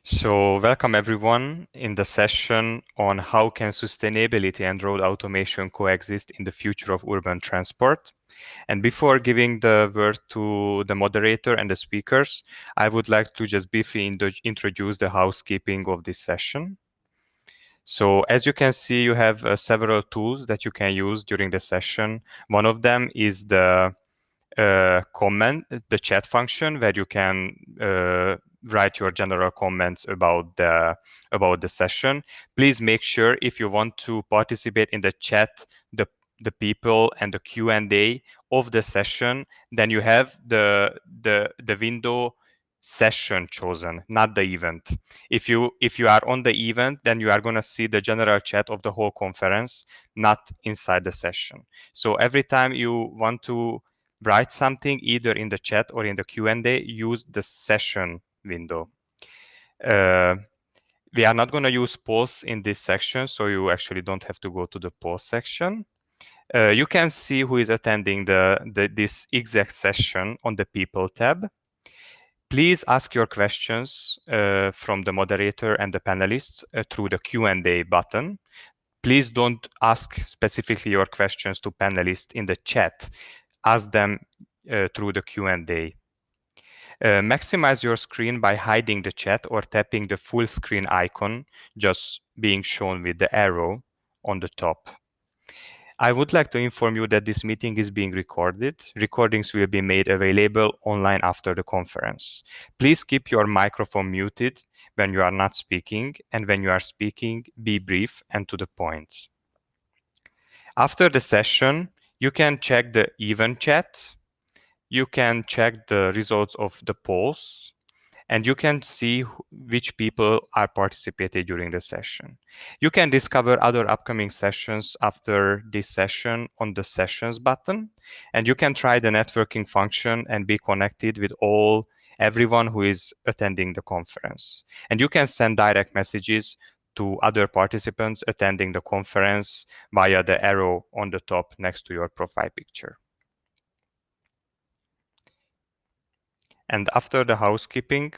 So welcome everyone in the session on how can sustainability and road automation coexist in the future of urban transport. And before giving the word to the moderator and the speakers, I would like to just briefly introduce the housekeeping of this session. So as you can see, you have several tools that you can use during the session. One of them is the the chat function, where you can write your general comments about the session. Please make sure, if you want to participate in the chat, the people and the Q&A of the session, then you have the window session chosen, not the event. If you are on the event, then you are going to see the general chat of the whole conference, not inside the session. So every time you want to write something either in the chat or in the Q&A, use the session window. We are not going to use polls in this section, so you actually don't have to go to the poll section. You can see who is attending this exact session on the People tab. Please ask your questions from the moderator and the panelists through the Q&A button. Please don't ask specifically your questions to panelists in the chat. Ask them through the Q&A. Maximize your screen by hiding the chat or tapping the full screen icon, just being shown with the arrow on the top. I would like to inform you that this meeting is being recorded. Recordings will be made available online after the conference. Please keep your microphone muted when you are not speaking, and when you are speaking, be brief and to the point. After the session, you can check the event chat, you can check the results of the polls, and you can see which people are participating during the session. You can discover other upcoming sessions after this session on the sessions button, and you can try the networking function and be connected with everyone who is attending the conference. And you can send direct messages to other participants attending the conference via the arrow on the top next to your profile picture. And after the housekeeping,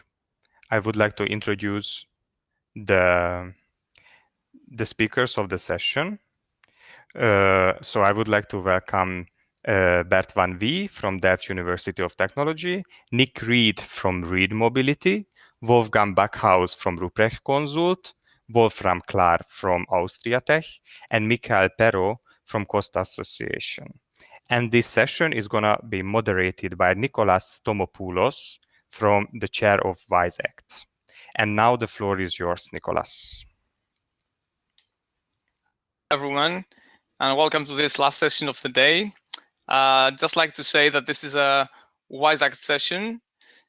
I would like to introduce the speakers of the session. So I would like to welcome Bert van Wie from Delft University of Technology, Nick Reed from Reed Mobility, Wolfgang Backhaus from Rupprecht Consult, Wolfram Klar from AustriaTech, and Mickael from Costa Association. And this session is going to be moderated by Nikolas Thomopoulos from the chair of WISE Act. And now the floor is yours, Nikolas. Everyone, and welcome to this last session of the day. Just like to say that this is a WISE Act session,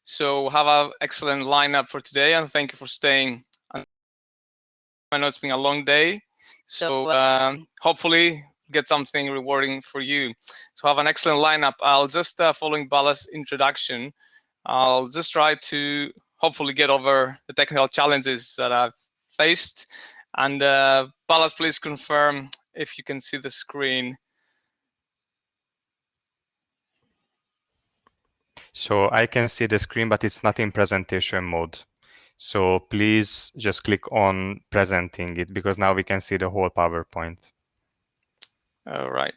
so have an excellent lineup for today, and thank you for staying. I know it's been a long day, so hopefully get something rewarding for you. So have an excellent lineup. I'll just, following Bala's introduction, I'll just try to hopefully get over the technical challenges that I've faced. And Balas, please confirm if you can see the screen. So I can see the screen, but it's not in presentation mode. So please just click on presenting it, because now we can see the whole PowerPoint. All right.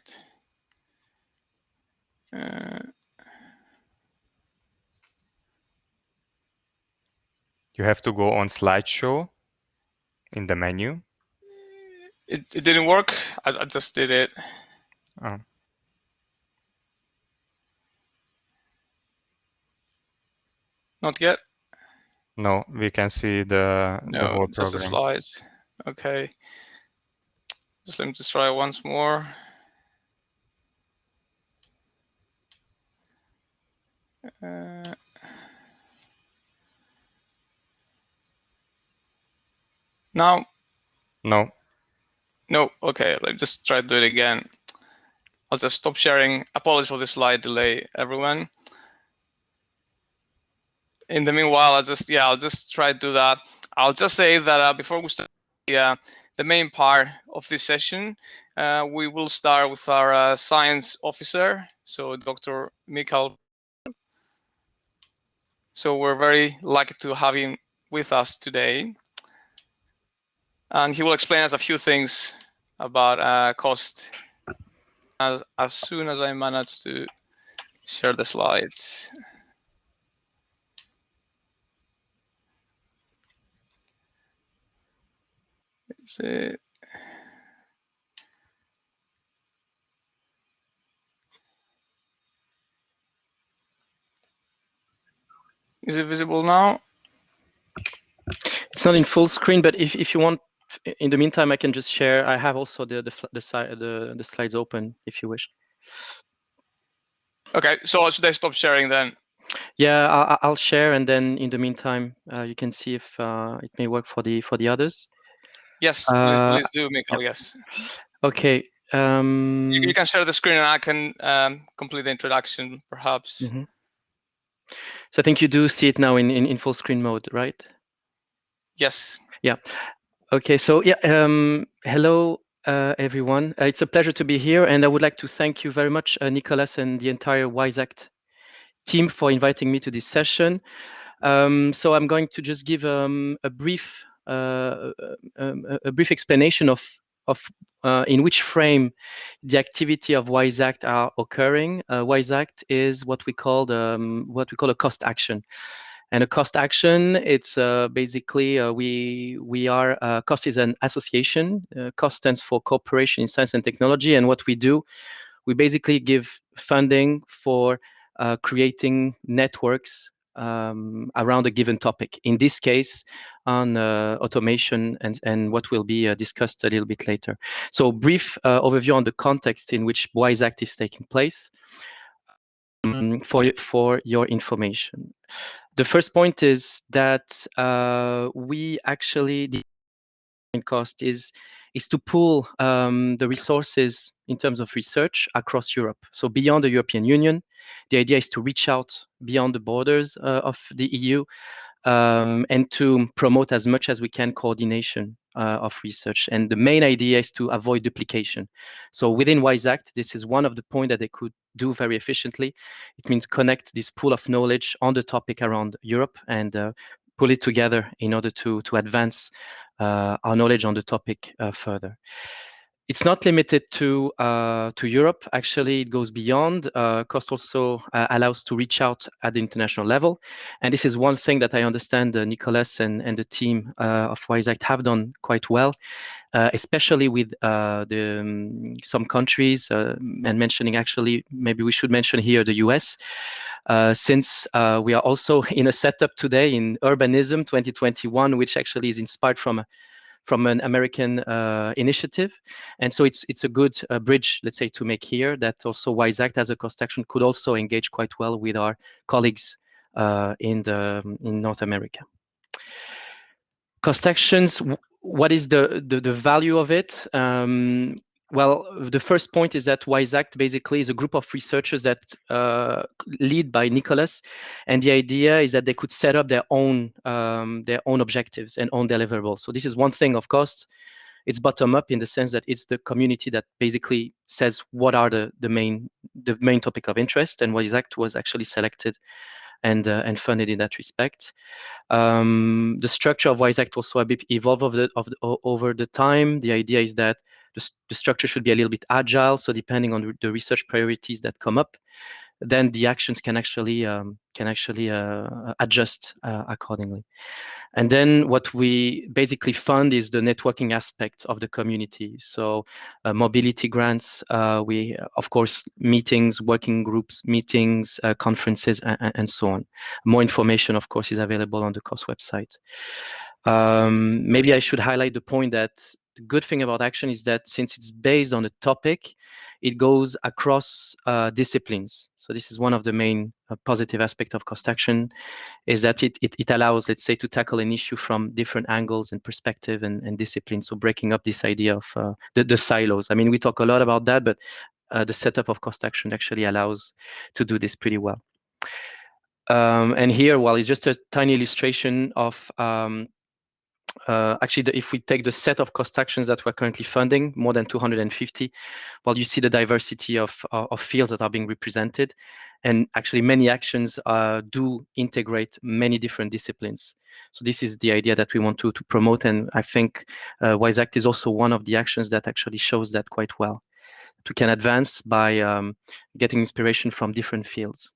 You have to go on slideshow in the menu. It didn't work. I just did it. Oh. Not yet? No, we can see the whole program. Just the slides. Okay. Let me just try once more. Now? No. No. Okay. Let me just try to do it again. I'll just stop sharing. Apologies for the slide delay, everyone. In the meanwhile, I'll just try to do that. I'll just say that before we start the main part of this session, we will start with our science officer, so Dr. Mickael. So we're very lucky to have him with us today, and he will explain us a few things about cost as soon as I manage to share the slides. Is it visible now? It's not in full screen, but if you want, in the meantime, I can just share. I have also the slides open if you wish. Okay, so should I stop sharing then? Yeah, I'll share, and then in the meantime, you can see if it may work for the others. Yes, please do, Mickael. Yep. Yes. Okay. You can share the screen, and I can complete the introduction, perhaps. Mm-hmm. So I think you do see it now in full screen mode, right? Yes. Yeah. Okay. So yeah. Hello, everyone. It's a pleasure to be here, and I would like to thank you very much, Nikolas, and the entire WiseAct team for inviting me to this session. So I'm going to just give a brief explanation of in which frame the activity of WiseAct are occurring. WiseAct is what we call a cost action. And a cost action, it's basically we are cost is an association. Cost stands for Cooperation in Science and Technology, and what we do, we basically give funding for creating networks around a given topic. In this case, on automation and what will be discussed a little bit later. So, brief overview on the context in which WiseAct is taking place. For your information, the first point is that we actually cost is to pool the resources in terms of research across Europe. So beyond the European Union, the idea is to reach out beyond the borders of the EU and to promote as much as we can coordination of research. And the main idea is to avoid duplication. So within WiseAct, this is one of the points that they could do very efficiently. It means connect this pool of knowledge on the topic around Europe and pull it together in order to advance our knowledge on the topic further. It's not limited to Europe. Actually, it goes beyond. Cost also allows to reach out at the international level. And this is one thing that I understand Nikolas and the team of WiseAct have done quite well, especially with some countries, and mentioning actually, maybe we should mention here the US, since we are also in a setup today in Urbanism 2021, which actually is inspired from an American initiative. And so it's a good bridge, let's say, to make here, that also WiseAct as a cost action could also engage quite well with our colleagues in North America. Cost actions, what is the value of it? Well, the first point is that WiseAct basically is a group of researchers that lead by Nikolas, and the idea is that they could set up their own objectives and own deliverables. So this is one thing, of course. It's bottom up in the sense that it's the community that basically says what are the main topic of interest, and WiseAct was actually selected and funded in that respect. The structure of WiseAct also a bit evolved over the time. The idea is that the structure should be a little bit agile. So depending on the research priorities that come up, then the actions can actually adjust accordingly. And then what we basically fund is the networking aspect of the community. So mobility grants, we, of course, meetings, working groups, meetings, conferences, and so on. More information, of course, is available on the COS website. Maybe I should highlight the point that the good thing about Action is that since it's based on a topic, it goes across disciplines. So this is one of the main positive aspects of Cost Action, is that it allows, let's say, to tackle an issue from different angles and perspective and disciplines. So breaking up this idea of the silos. I mean, we talk a lot about that, but the setup of Cost Action actually allows to do this pretty well. And here, well, it's just a tiny illustration of actually, if we take the set of cost actions that we're currently funding, more than 250, well, you see the diversity of fields that are being represented. And actually, many actions do integrate many different disciplines. So this is the idea that we want to promote. And I think WISE-ACT is also one of the actions that actually shows that quite well. We can advance by getting inspiration from different fields.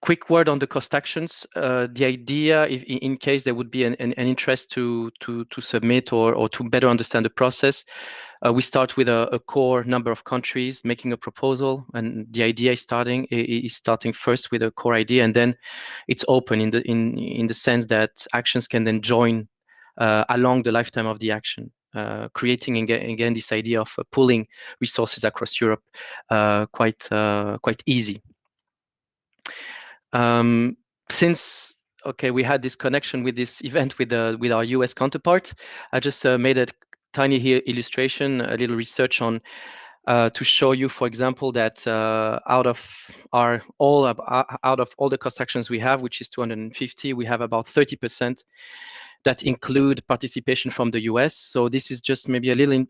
Quick word on the cost actions. The idea, if in case there would be an interest to submit or to better understand the process, we start with a core number of countries making a proposal, and the idea is starting first with a core idea, and then it's open in the sense that actions can then join along the lifetime of the action, creating again this idea of pooling resources across Europe quite easy. Since we had this connection with this event with our US counterpart, I just made a tiny here illustration, a little research on to show you, for example, that out of all the cost actions we have, which is 250, we have about 30% that include participation from the US. So this is just maybe a little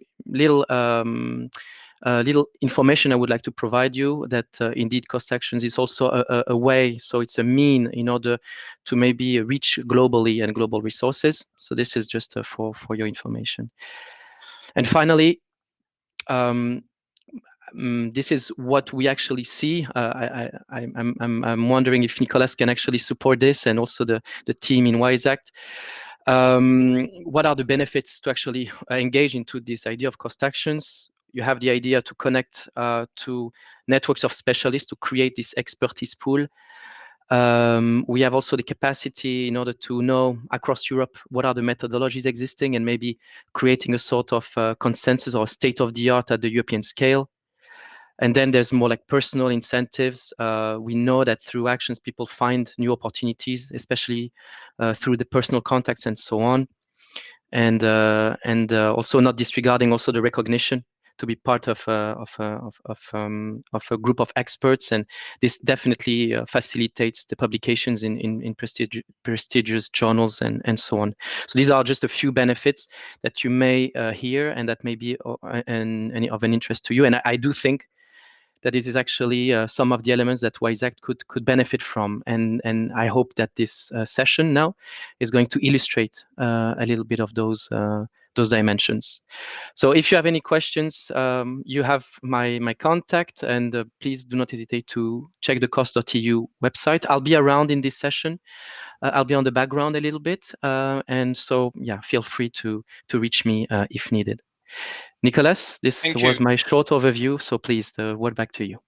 information I would like to provide you, that indeed cost actions is also a way, so it's a mean in order to maybe reach globally and global resources. So this is just for your information. And finally, this is what we actually see. I'm wondering if Nikolas can actually support this, and also the team in WISE-ACT. What are the benefits to actually engage into this idea of cost actions? You have the idea to connect to networks of specialists to create this expertise pool. We have also the capacity in order to know across Europe what are the methodologies existing, and maybe creating a sort of consensus or state of the art at the European scale. And then there's more like personal incentives. We know that through actions, people find new opportunities, especially through the personal contacts and so on. And also not disregarding also the recognition to be part of a group of experts, and this definitely facilitates the publications in prestigious journals and so on. So these are just a few benefits that you may hear, and that may be of an interest to you. And I do think that this is actually some of the elements that WISE-ACT could benefit from, and I hope that this session now is going to illustrate a little bit of those dimensions. So if you have any questions, you have my contact, and please do not hesitate to check the cost.eu website. I'll be around in this session. I'll be on the background a little bit, and so yeah, feel free to reach me if needed. Nikolas, this was my short overview, so please, the word back to you.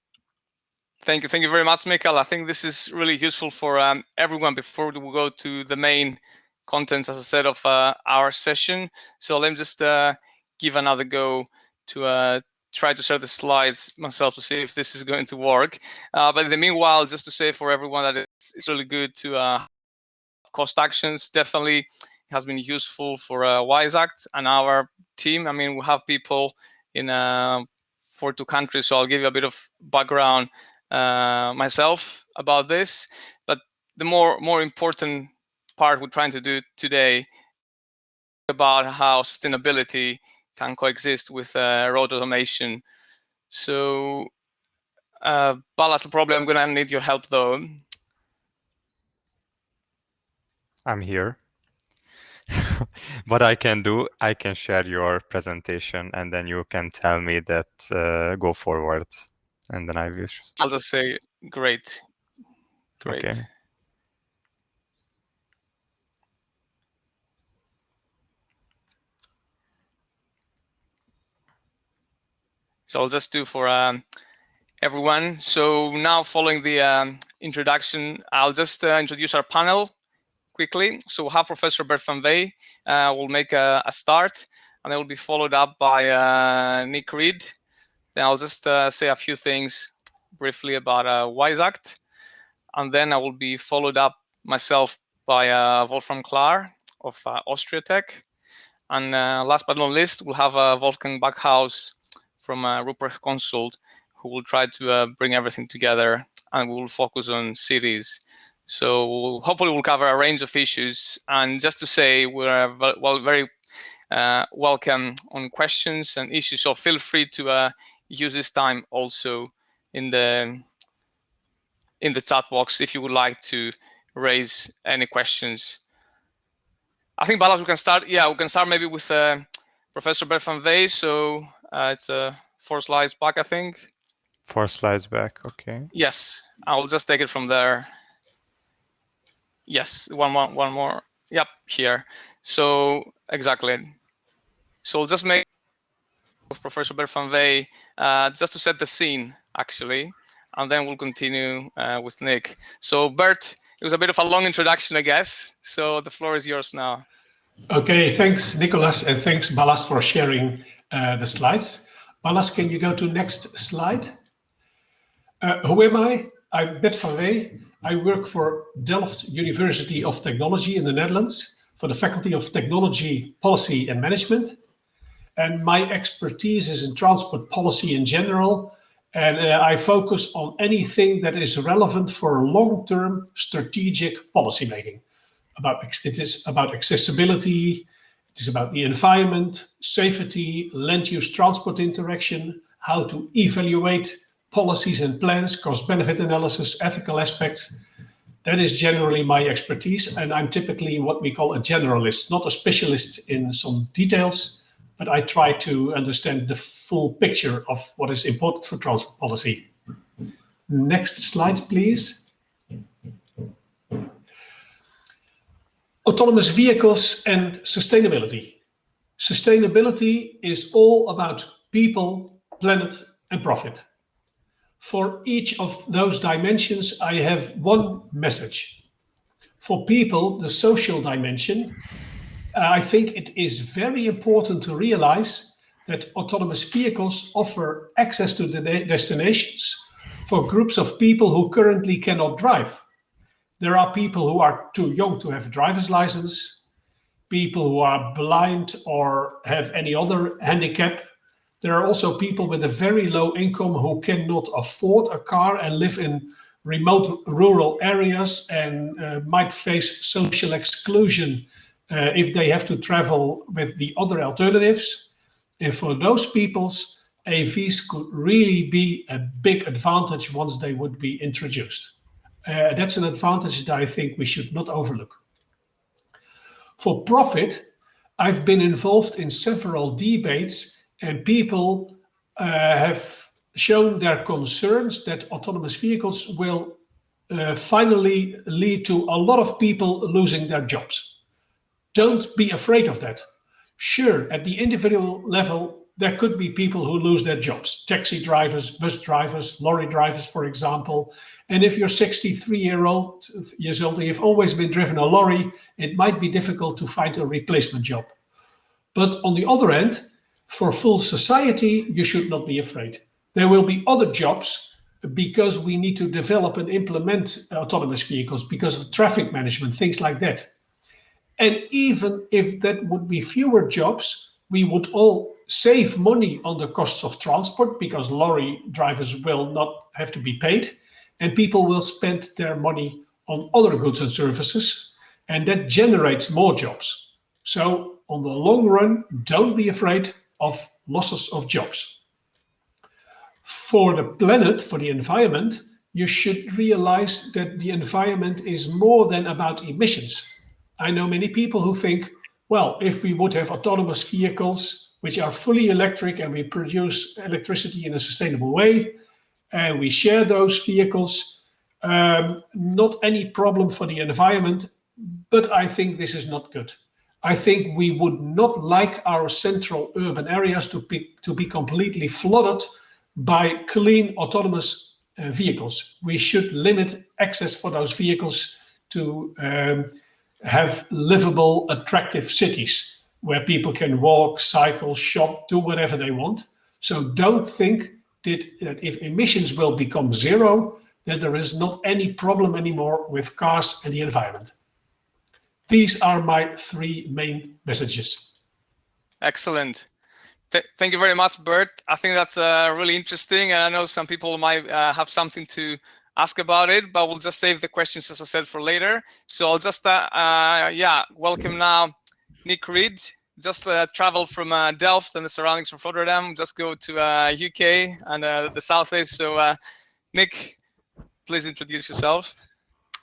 Thank you very much, Mickael. I think this is really useful for everyone before we go to the main contents, as I said, of our session. So let me just give another go to try to share the slides myself to see if this is going to work. But in the meanwhile, just to say for everyone that it's really good to cost actions. Definitely has been useful for WISE-ACT and our team. I mean, we have people in 42 countries, so I'll give you a bit of background myself about this. But the more important part we're trying to do today about how sustainability can coexist with road automation. So, Ballas, probably I'm going to need your help though. I'm here. What I can do, I can share your presentation, and then you can tell me that go forward, and then I will. I'll just say great. Okay. So I'll just do for everyone. So now, following the introduction, I'll just introduce our panel quickly. So we'll have Professor Bert van Wey will make a start, and it will be followed up by Nick Reed. Then I'll just say a few things briefly about WISE-ACT, and then I will be followed up myself by Wolfram Klar of AustriaTech. And last but not least, we'll have Wolfgang Backhaus from Rupprecht Consult, who will try to bring everything together, and we will focus on cities. So hopefully we'll cover a range of issues. And just to say, we're very welcome on questions and issues. So feel free to use this time also in the chat box if you would like to raise any questions. I think, Balas, we can start. Yeah, we can start maybe with Professor Bert van Wey. So it's 4 slides back, I think. 4 slides back, okay. Yes, I'll just take it from there. Yes, one more. Yep, here. So exactly. So just make Professor Bert van Wey just to set the scene, actually, and then we'll continue with Nick. So Bert, it was a bit of a long introduction, I guess. So the floor is yours now. Okay, thanks, Nikolas, and thanks, Balas, for sharing the slides. Balas, can you go to next slide? Who am I? I'm Bert van Wey. I work for Delft University of Technology in the Netherlands for the Faculty of Technology, Policy and Management. And my expertise is in transport policy in general. And I focus on anything that is relevant for long-term strategic policymaking. It is about accessibility, it is about the environment, safety, land-use transport interaction, how to evaluate policies and plans, cost-benefit analysis, ethical aspects. That is generally my expertise, and I'm typically what we call a generalist, not a specialist in some details, but I try to understand the full picture of what is important for transport policy. Next slide, please. Autonomous vehicles and sustainability. Sustainability is all about people, planet, and profit. For each of those dimensions, I have one message. For people, the social dimension, I think it is very important to realize that autonomous vehicles offer access to the destinations for groups of people who currently cannot drive. There are people who are too young to have a driver's license, people who are blind or have any other handicap. There are also people with a very low income who cannot afford a car and live in remote rural areas and might face social exclusion if they have to travel with the other alternatives. And for those peoples, AVs could really be a big advantage once they would be introduced. That's an advantage that I think we should not overlook. For profit, I've been involved in several debates, and people have shown their concerns that autonomous vehicles will finally lead to a lot of people losing their jobs. Don't be afraid of that. Sure, at the individual level, there could be people who lose their jobs. Taxi drivers, bus drivers, lorry drivers, for example. And if you're 63 years old and you've always been driven a lorry, it might be difficult to find a replacement job. But on the other hand, for full society, you should not be afraid. There will be other jobs because we need to develop and implement autonomous vehicles because of traffic management, things like that. And even if that would be fewer jobs, we would all save money on the costs of transport because lorry drivers will not have to be paid, and people will spend their money on other goods and services, and that generates more jobs. So on the long run, don't be afraid of losses of jobs. For the planet, for the environment, you should realize that the environment is more than about emissions. I know many people who think, well, if we would have autonomous vehicles which are fully electric and we produce electricity in a sustainable way, and we share those vehicles, not any problem for the environment, but I think this is not good. I think we would not like our central urban areas to be completely flooded by clean autonomous vehicles. We should limit access for those vehicles to have livable, attractive cities where people can walk, cycle, shop, do whatever they want. So don't think that if emissions will become zero, that there is not any problem anymore with cars and the environment. These are my 3 main messages. Excellent. Thank you very much, Bert. I think that's really interesting, and I know some people might have something to ask about it, but we'll just save the questions, as I said, for later. So I'll just, welcome now Nick Reed. Just traveled from Delft and the surroundings of Rotterdam. Just go to UK and the southeast. So Nick, please introduce yourself.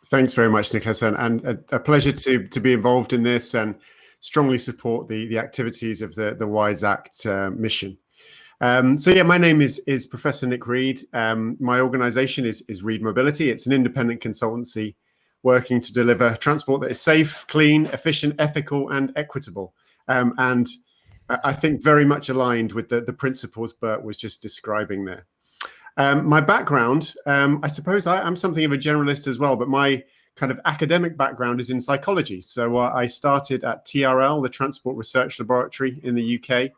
Thanks very much, Nikolas, and a pleasure to be involved in this and strongly support the activities of the WISE Act mission. So yeah, my name is Professor Nick Reed. My organisation is Reed Mobility. It's an independent consultancy working to deliver transport that is safe, clean, efficient, ethical, and equitable. And I think very much aligned with the principles Bert was just describing there. My background, I suppose I'm something of a generalist as well, but my kind of academic background is in psychology. So I started at TRL, the Transport Research Laboratory in the UK,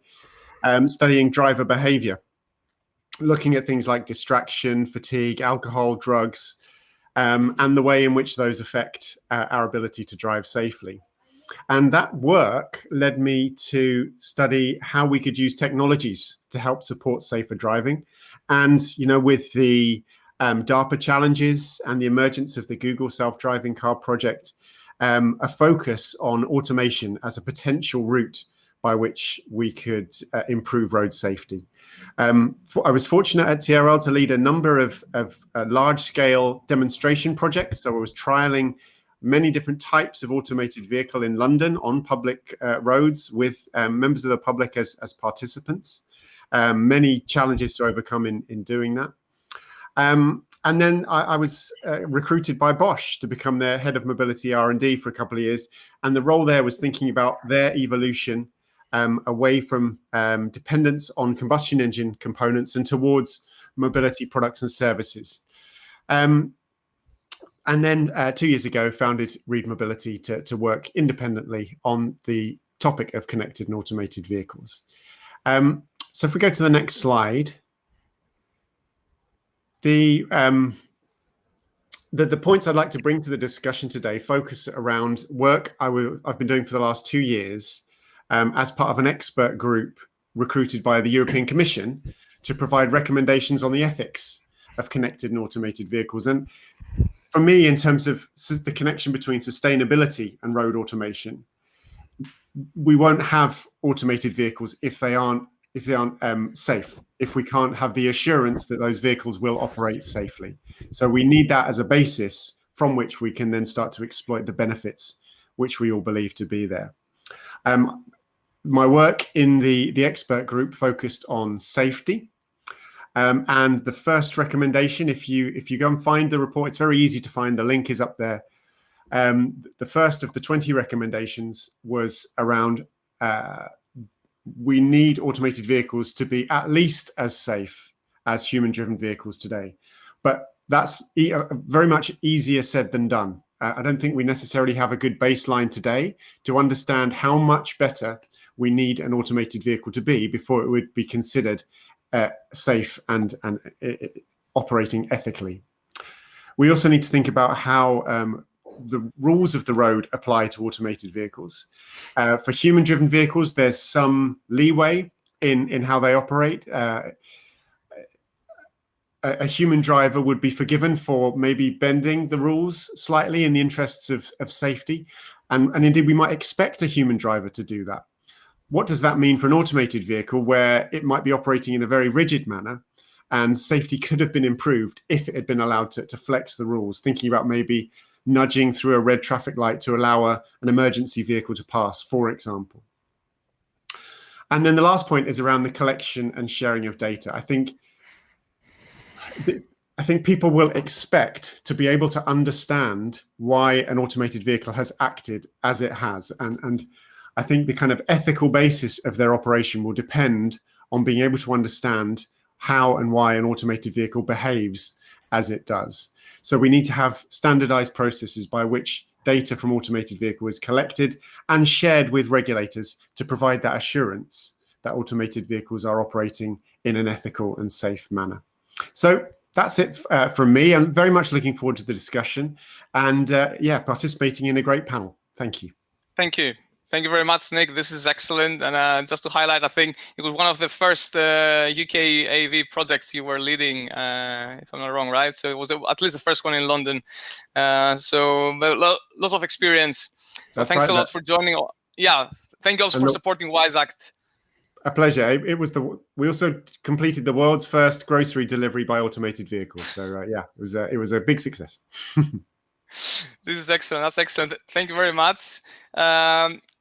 studying driver behaviour, looking at things like distraction, fatigue, alcohol, drugs, and the way in which those affect our ability to drive safely. And that work led me to study how we could use technologies to help support safer driving. And, you know, with the DARPA challenges and the emergence of the Google self-driving car project, a focus on automation as a potential route by which we could improve road safety. I was fortunate at TRL to lead a number of large-scale demonstration projects. So I was trialing many different types of automated vehicle in London on public roads with members of the public as participants. Many challenges to overcome in doing that. And then I was recruited by Bosch to become their head of mobility R&D for a couple of years. And the role there was thinking about their evolution away from dependence on combustion engine components and towards mobility products and services. And then 2 years ago, founded Reed Mobility to work independently on the topic of connected and automated vehicles. So if we go to the next slide, the points I'd like to bring to the discussion today focus around work I've been doing for the last 2 years as part of an expert group recruited by the European Commission to provide recommendations on the ethics of connected and automated vehicles. And for me, in terms of the connection between sustainability and road automation, we won't have automated vehicles if they aren't safe, if we can't have the assurance that those vehicles will operate safely. So we need that as a basis from which we can then start to exploit the benefits which we all believe to be there. My work in the expert group focused on safety. And the first recommendation, if you go and find the report, it's very easy to find. The link is up there. The first of the 20 recommendations was around we need automated vehicles to be at least as safe as human-driven vehicles today. But that's very much easier said than done. I don't think we necessarily have a good baseline today to understand how much better we need an automated vehicle to be before it would be considered safe and operating ethically. We also need to think about how the rules of the road apply to automated vehicles. For human-driven vehicles, there's some leeway in how they operate. A human driver would be forgiven for maybe bending the rules slightly in the interests of safety. And indeed, we might expect a human driver to do that. What does that mean for an automated vehicle where it might be operating in a very rigid manner and safety could have been improved if it had been allowed to flex the rules, thinking about maybe nudging through a red traffic light to allow an emergency vehicle to pass, for example. And then the last point is around the collection and sharing of data. I think people will expect to be able to understand why an automated vehicle has acted as it has. And I think the kind of ethical basis of their operation will depend on being able to understand how and why an automated vehicle behaves as it does. So we need to have standardized processes by which data from automated vehicles is collected and shared with regulators to provide that assurance that automated vehicles are operating in an ethical and safe manner. So that's it from me. I'm very much looking forward to the discussion and participating in a great panel. Thank you. Thank you. Thank you very much, Nick. This is excellent. And just to highlight, I think it was one of the first UK AV projects you were leading, if I'm not wrong, right? So it was at least the first one in London. So lots of experience. So That's thanks right, a lot for joining. Yeah, thank you also for supporting WiseAct. A pleasure. It was we also completed the world's first grocery delivery by automated vehicles. So yeah, it was a big success. This is excellent. That's excellent. Thank you very much.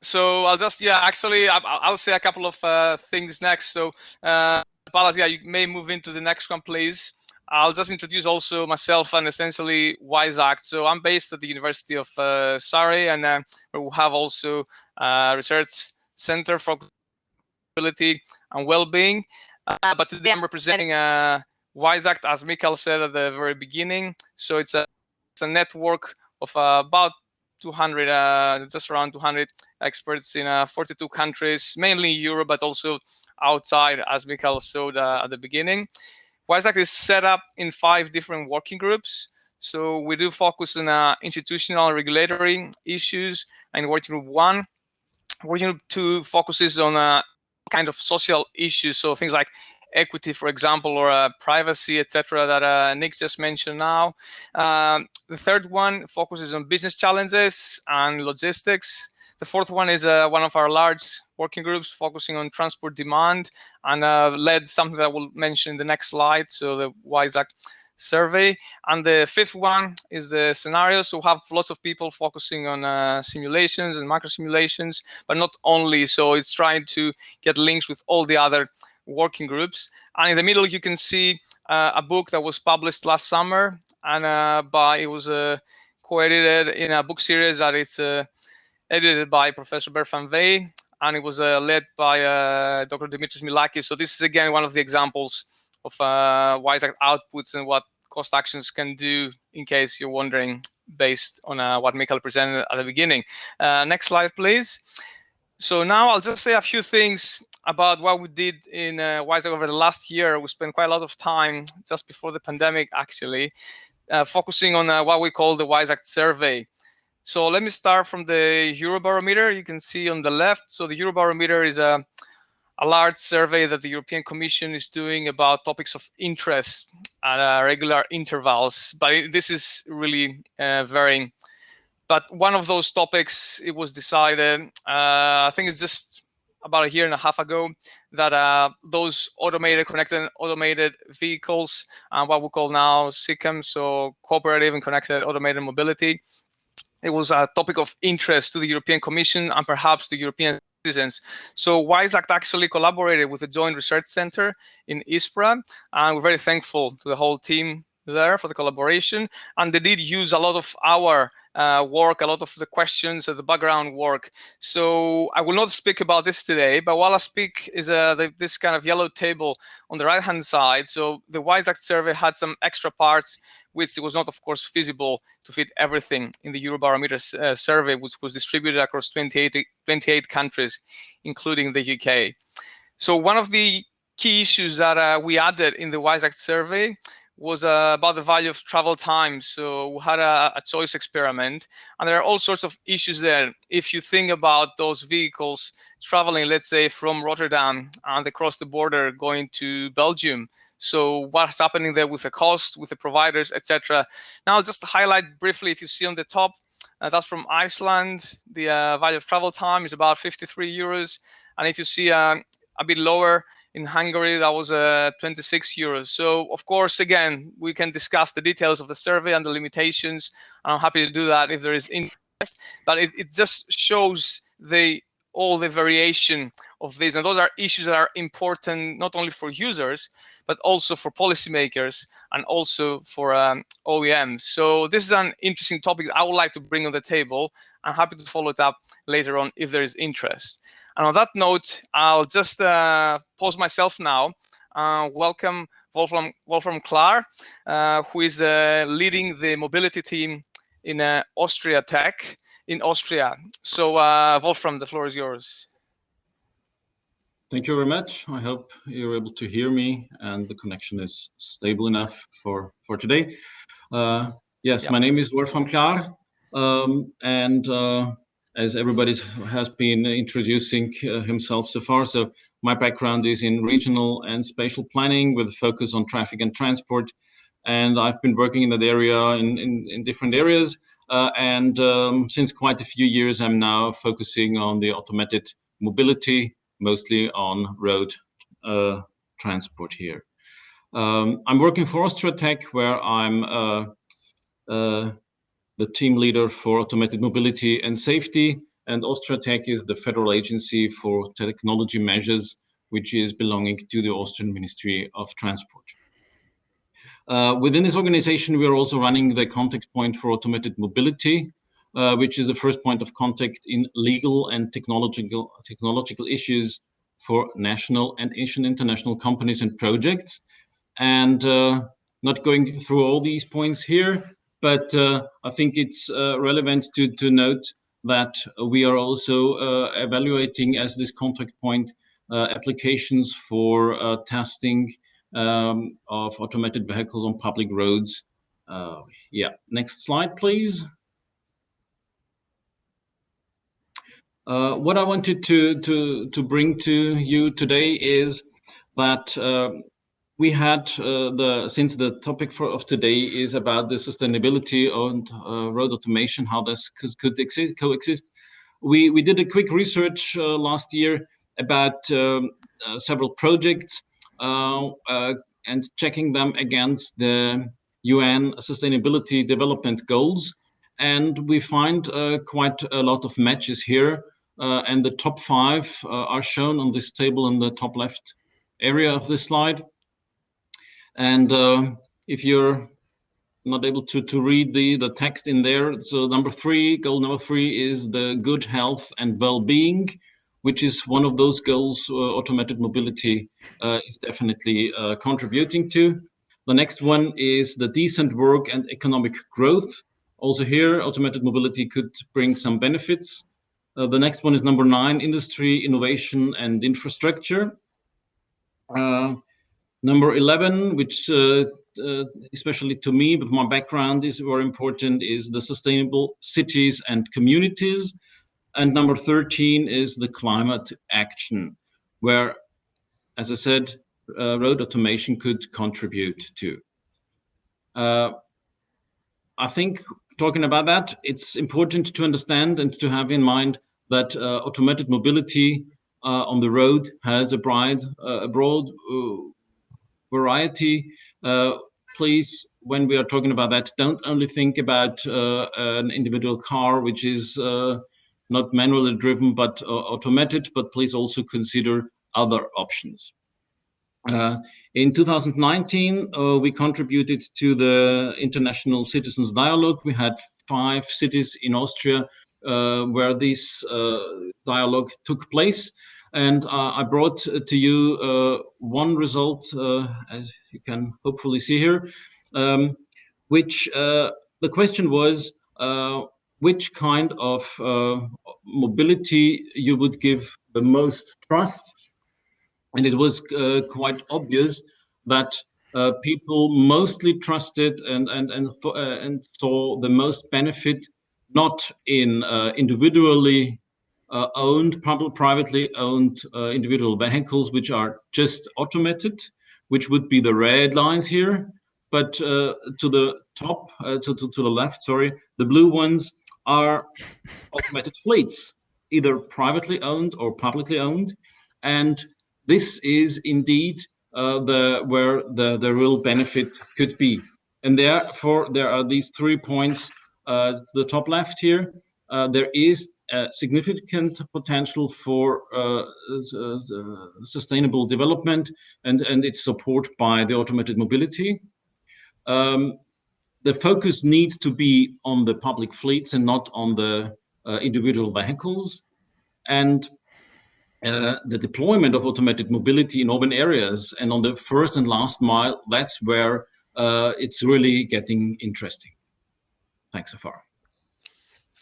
So I'll just, actually, I'll say a couple of things next. So, Palas, you may move into the next one, please. I'll just introduce also myself and essentially WiseAct. So I'm based at the University of Surrey, and we have also a research center for accessibility and well-being. But today I'm representing WiseAct, as Mickael said at the very beginning. So it's a network of about 200, just around 200 experts in 42 countries, mainly Europe, but also outside, as Mickael showed at the beginning. WiseAct is set up in 5 different working groups. So we do focus on institutional and regulatory issues. And working group 1, working group 2 focuses on kind of social issues. So things like equity, for example, or privacy, etc., that Nick just mentioned now. The third one focuses on business challenges and logistics. The fourth one is one of our large working groups focusing on transport demand, and led something that we'll mention in the next slide, so the WiseAct survey. And the fifth one is the scenarios. So we have lots of people focusing on simulations and macro simulations, but not only. So it's trying to get links with all the other working groups. And in the middle, you can see a book that was published last summer, and it was co-edited in a book series that is edited by Professor Bert, and it was led by Dr. Dimitris Milakis. So this is again one of the examples of WiseAct outputs and what cost actions can do, in case you're wondering, based on what Mickael presented at the beginning. Next slide, please. So now I'll just say a few things about what we did in WiseAct over the last year. We spent quite a lot of time just before the pandemic, actually, focusing on what we call the WiseAct survey. So let me start from the Eurobarometer. You can see on the left. So the Eurobarometer is a large survey that the European Commission is doing about topics of interest at regular intervals. But this is really varying. But one of those topics, it was decided, I think it's just about a year and a half ago, that those connected automated vehicles, what we call now CCAM, so cooperative and connected automated mobility, it was a topic of interest to the European Commission and perhaps to European citizens. So WiseAct actually collaborated with the Joint Research Center in Ispra, and we're very thankful to the whole team there for the collaboration. And they did use a lot of our work, a lot of the questions, the background work. So I will not speak about this today, but while I speak is this kind of yellow table on the right-hand side. So the WiseAct survey had some extra parts, which it was not, of course, feasible to fit everything in the Eurobarometer survey, which was distributed across 28 countries, including the UK. So one of the key issues that we added in the WiseAct survey was about the value of travel time. So we had a choice experiment, and there are all sorts of issues there. If you think about those vehicles traveling, let's say, from Rotterdam and across the border going to Belgium, so what's happening there with the cost, with the providers, etc. Now, just to highlight briefly, if you see on the top, that's from Iceland. The value of travel time is about 53 euros. And if you see a bit lower, in Hungary, that was 26 euros. So, of course, again, we can discuss the details of the survey and the limitations. I'm happy to do that if there is interest. But it just shows all the variation of this. And those are issues that are important not only for users, but also for policymakers and also for OEMs. So this is an interesting topic that I would like to bring on the table. I'm happy to follow it up later on if there is interest. And on that note, I'll just pause myself now. Welcome Wolfram Klar, who is leading the mobility team in AustriaTech in Austria. So Wolfram, the floor is yours. Thank you very much. I hope you're able to hear me and the connection is stable enough for today. Yes, My name is Wolfram Klar, and as everybody has been introducing himself so far. So my background is in regional and spatial planning with a focus on traffic and transport. And I've been working in that area in different areas. Since quite a few years, I'm now focusing on the automated mobility, mostly on road transport here. I'm working for AustriaTech, where I'm the team leader for automated mobility and safety. And AustriaTech is the federal agency for technology measures, which is belonging to the Austrian Ministry of Transport. Within this organization, we are also running the contact point for automated mobility, which is the first point of contact in legal and technological issues for national and international companies and projects. And not going through all these points here, but I think it's relevant to note that we are also evaluating as this contact point applications for testing of automated vehicles on public roads. Yeah, next slide, please. What I wanted to bring to you today is that we had since the topic of today is about the sustainability and road automation, how this could coexist. We did a quick research last year about several projects and checking them against the UN Sustainability Development Goals. And we find quite a lot of matches here. And the top 5 are shown on this table in the top left area of this slide. And if you're not able to read the text in there, so goal number 3 is the good health and well-being, which is one of those goals automated mobility is definitely contributing to. The next one is the decent work and economic growth. Also here, automated mobility could bring some benefits. The next one is number 9, industry, innovation, and infrastructure. Number 11, which especially to me, with my background, is very important, is the sustainable cities and communities. And number 13 is the climate action, where, as I said, road automation could contribute to. I think talking about that, it's important to understand and to have in mind that automated mobility on the road has a broad variety. Please, when we are talking about that, don't only think about an individual car which is not manually driven but automated, but please also consider other options. In 2019, we contributed to the International Citizens Dialogue. We had 5 cities in Austria where this dialogue took place. And I brought to you one result, as you can hopefully see here, which the question was, which kind of mobility you would give the most trust. And it was quite obvious that people mostly trusted and saw the most benefit not in individually owned, privately owned individual vehicles, which are just automated, which would be the red lines here. But to the top, to the left, sorry, the blue ones are automated fleets, either privately owned or publicly owned. And this is indeed where the real benefit could be. And therefore, there are these 3 points to the top left here. There is significant potential for sustainable development and its support by the automated mobility. The focus needs to be on the public fleets and not on the individual vehicles. And the deployment of automated mobility in urban areas and on the first and last mile, that's where it's really getting interesting. Thanks so far.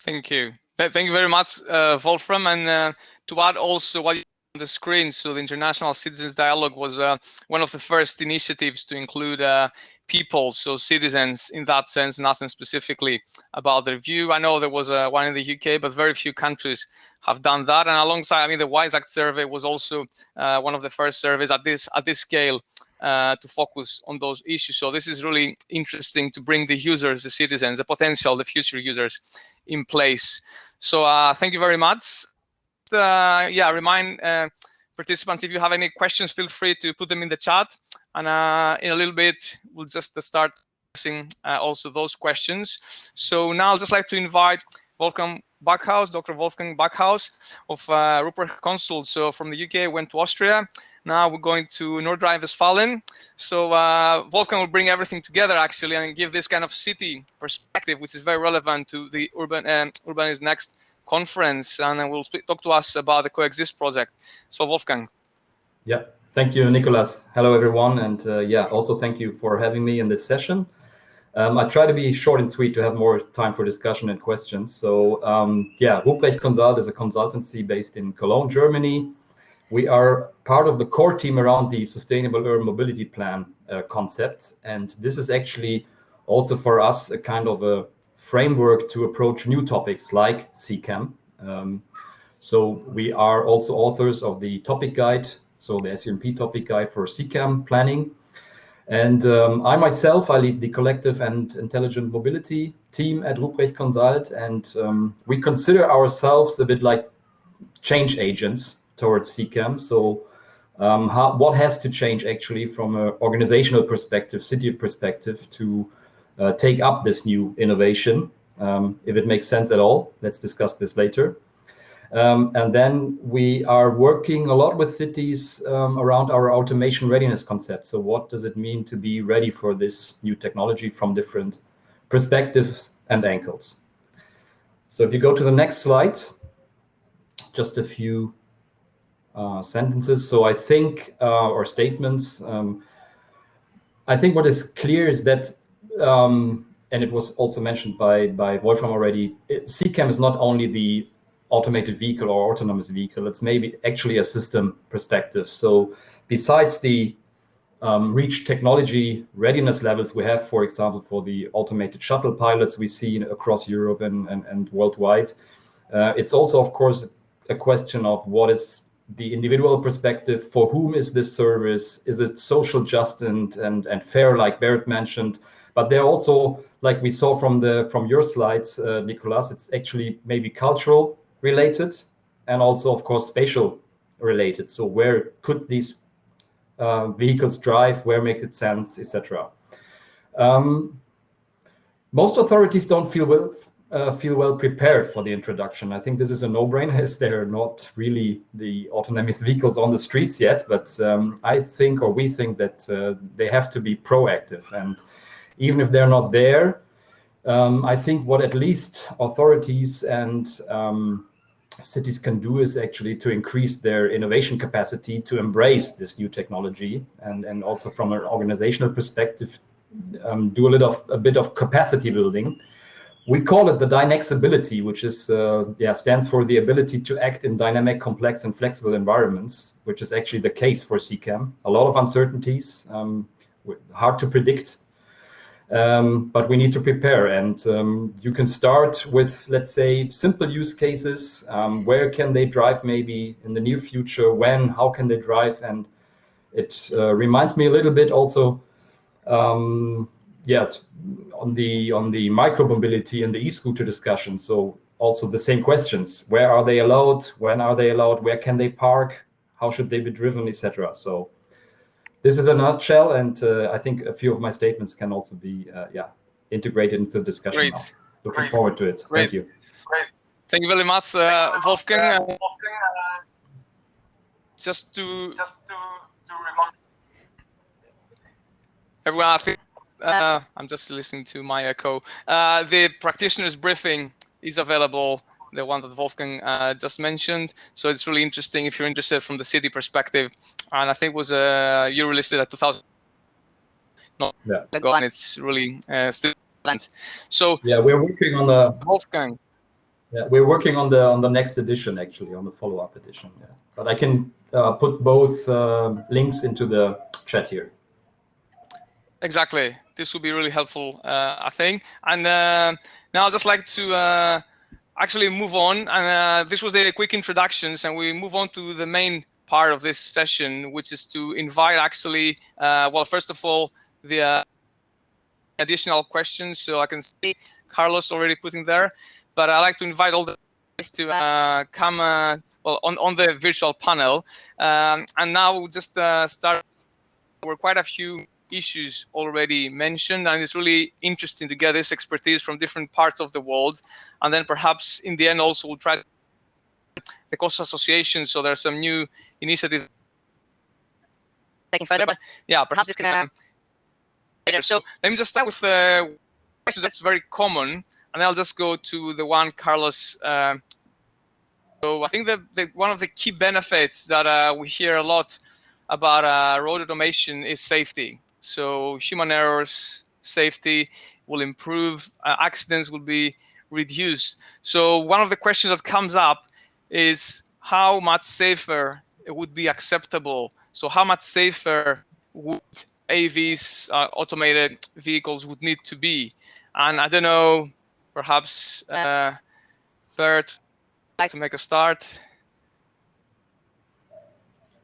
Thank you. Thank you very much, Wolfram. And to add also what the screen. So the International Citizens Dialogue was one of the first initiatives to include people, so citizens in that sense, and ask them specifically about their view. I know there was one in the UK, but very few countries have done that. And alongside, I mean, the WISE Act survey was also one of the first surveys at this scale to focus on those issues. So this is really interesting to bring the users, the citizens, the potential, the future users in place. So thank you very much. Remind participants, if you have any questions, feel free to put them in the chat, and in a little bit we'll just start addressing also those questions. So now I'd just like to invite Backhaus, Dr. Wolfgang Backhaus of Rupprecht Consult. So from the UK, went to Austria. Now we're going to North Rhine-Westphalia. So Wolfgang will bring everything together actually and give this kind of city perspective, which is very relevant to the Urban is Next conference, and then will talk to us about the Coexist project. So Wolfgang. Yeah, thank you, Nikolas. Hello, everyone. And also thank you for having me in this session. I try to be short and sweet to have more time for discussion and questions. So Rupprecht Consult is a consultancy based in Cologne, Germany. We are part of the core team around the Sustainable Urban Mobility Plan concept. And this is actually also for us a kind of a framework to approach new topics like CCAM. So we are also authors of the topic guide, so the SUMP topic guide for CCAM planning. And I myself, I lead the collective and intelligent mobility team at Rupprecht Consult, and we consider ourselves a bit like change agents towards CCAM. So what has to change actually from an organizational perspective, city perspective, to take up this new innovation, if it makes sense at all. Let's discuss this later. And then we are working a lot with cities around our automation readiness concept. So what does it mean to be ready for this new technology from different perspectives and angles? So if you go to the next slide, just a few sentences. So I think, or statements, I think what is clear is that, and it was also mentioned by Wolfram already, CCAM is not only the automated vehicle or autonomous vehicle, it's maybe actually a system perspective. So besides the reach technology readiness levels we have, for example, for the automated shuttle pilots we see across Europe and worldwide, it's also, of course, a question of what is the individual perspective, for whom is this service, is it social just and fair, like Bert mentioned. But they're also, like we saw from your slides, Nikolas, it's actually maybe cultural related and also, of course, spatial related. So where could these vehicles drive, where makes it sense, etc. Most authorities don't feel well prepared for the introduction. I think this is a no-brainer, as they're not really the autonomous vehicles on the streets yet. But I think, or we think, that they have to be proactive. And even if they're not there, I think what at least authorities and cities can do is actually to increase their innovation capacity to embrace this new technology, and also from an organizational perspective, do a bit of capacity building. We call it the Dynexibility, which is stands for the ability to act in dynamic, complex, and flexible environments, which is actually the case for CCAM. A lot of uncertainties, hard to predict. But we need to prepare, and you can start with, let's say, simple use cases. Where can they drive maybe in the near future? When? How can they drive? And it reminds me a little bit also, on the micromobility and the e-scooter discussion. So also the same questions: where are they allowed? When are they allowed? Where can they park? How should they be driven, etc. So this is a nutshell, and I think a few of my statements can also be integrated into the discussion. Great. Now. Looking forward to it. Great. Thank you. Great. Thank you very much, Wolfgang. Just to remind everyone, I think I'm just listening to my echo. The practitioner's briefing is available, the one that Wolfgang just mentioned. So it's really interesting if you're interested from the city perspective. And I think it was you released it at 2000. And it's really still relevant. So we're working on the Wolfgang. Yeah, we're working on the next edition, actually, on the follow-up edition. Yeah, but I can put both links into the chat here. Exactly. This would be really helpful, I think. And now I'd just like to actually move on. And this was the quick introductions, and we move on to the main part of this session, which is to invite actually, well, first of all, the additional questions. So I can see Carlos already putting there, but I'd like to invite all the guys to come well on the virtual panel. And now we'll just start. There were quite a few issues already mentioned, and it's really interesting to get this expertise from different parts of the world. And then perhaps in the end also we'll try the cost association. So there's some new initiative taking further, but yeah, perhaps this can later. So let me just start with the question that's very common, and then I'll just go to the one Carlos. So I think that one of the key benefits that we hear a lot about road automation is safety. So human errors, safety will improve, accidents will be reduced. So one of the questions that comes up is how much safer it would be acceptable. So how much safer would AVs, automated vehicles, would need to be? And I don't know, perhaps Bert, like to make a start.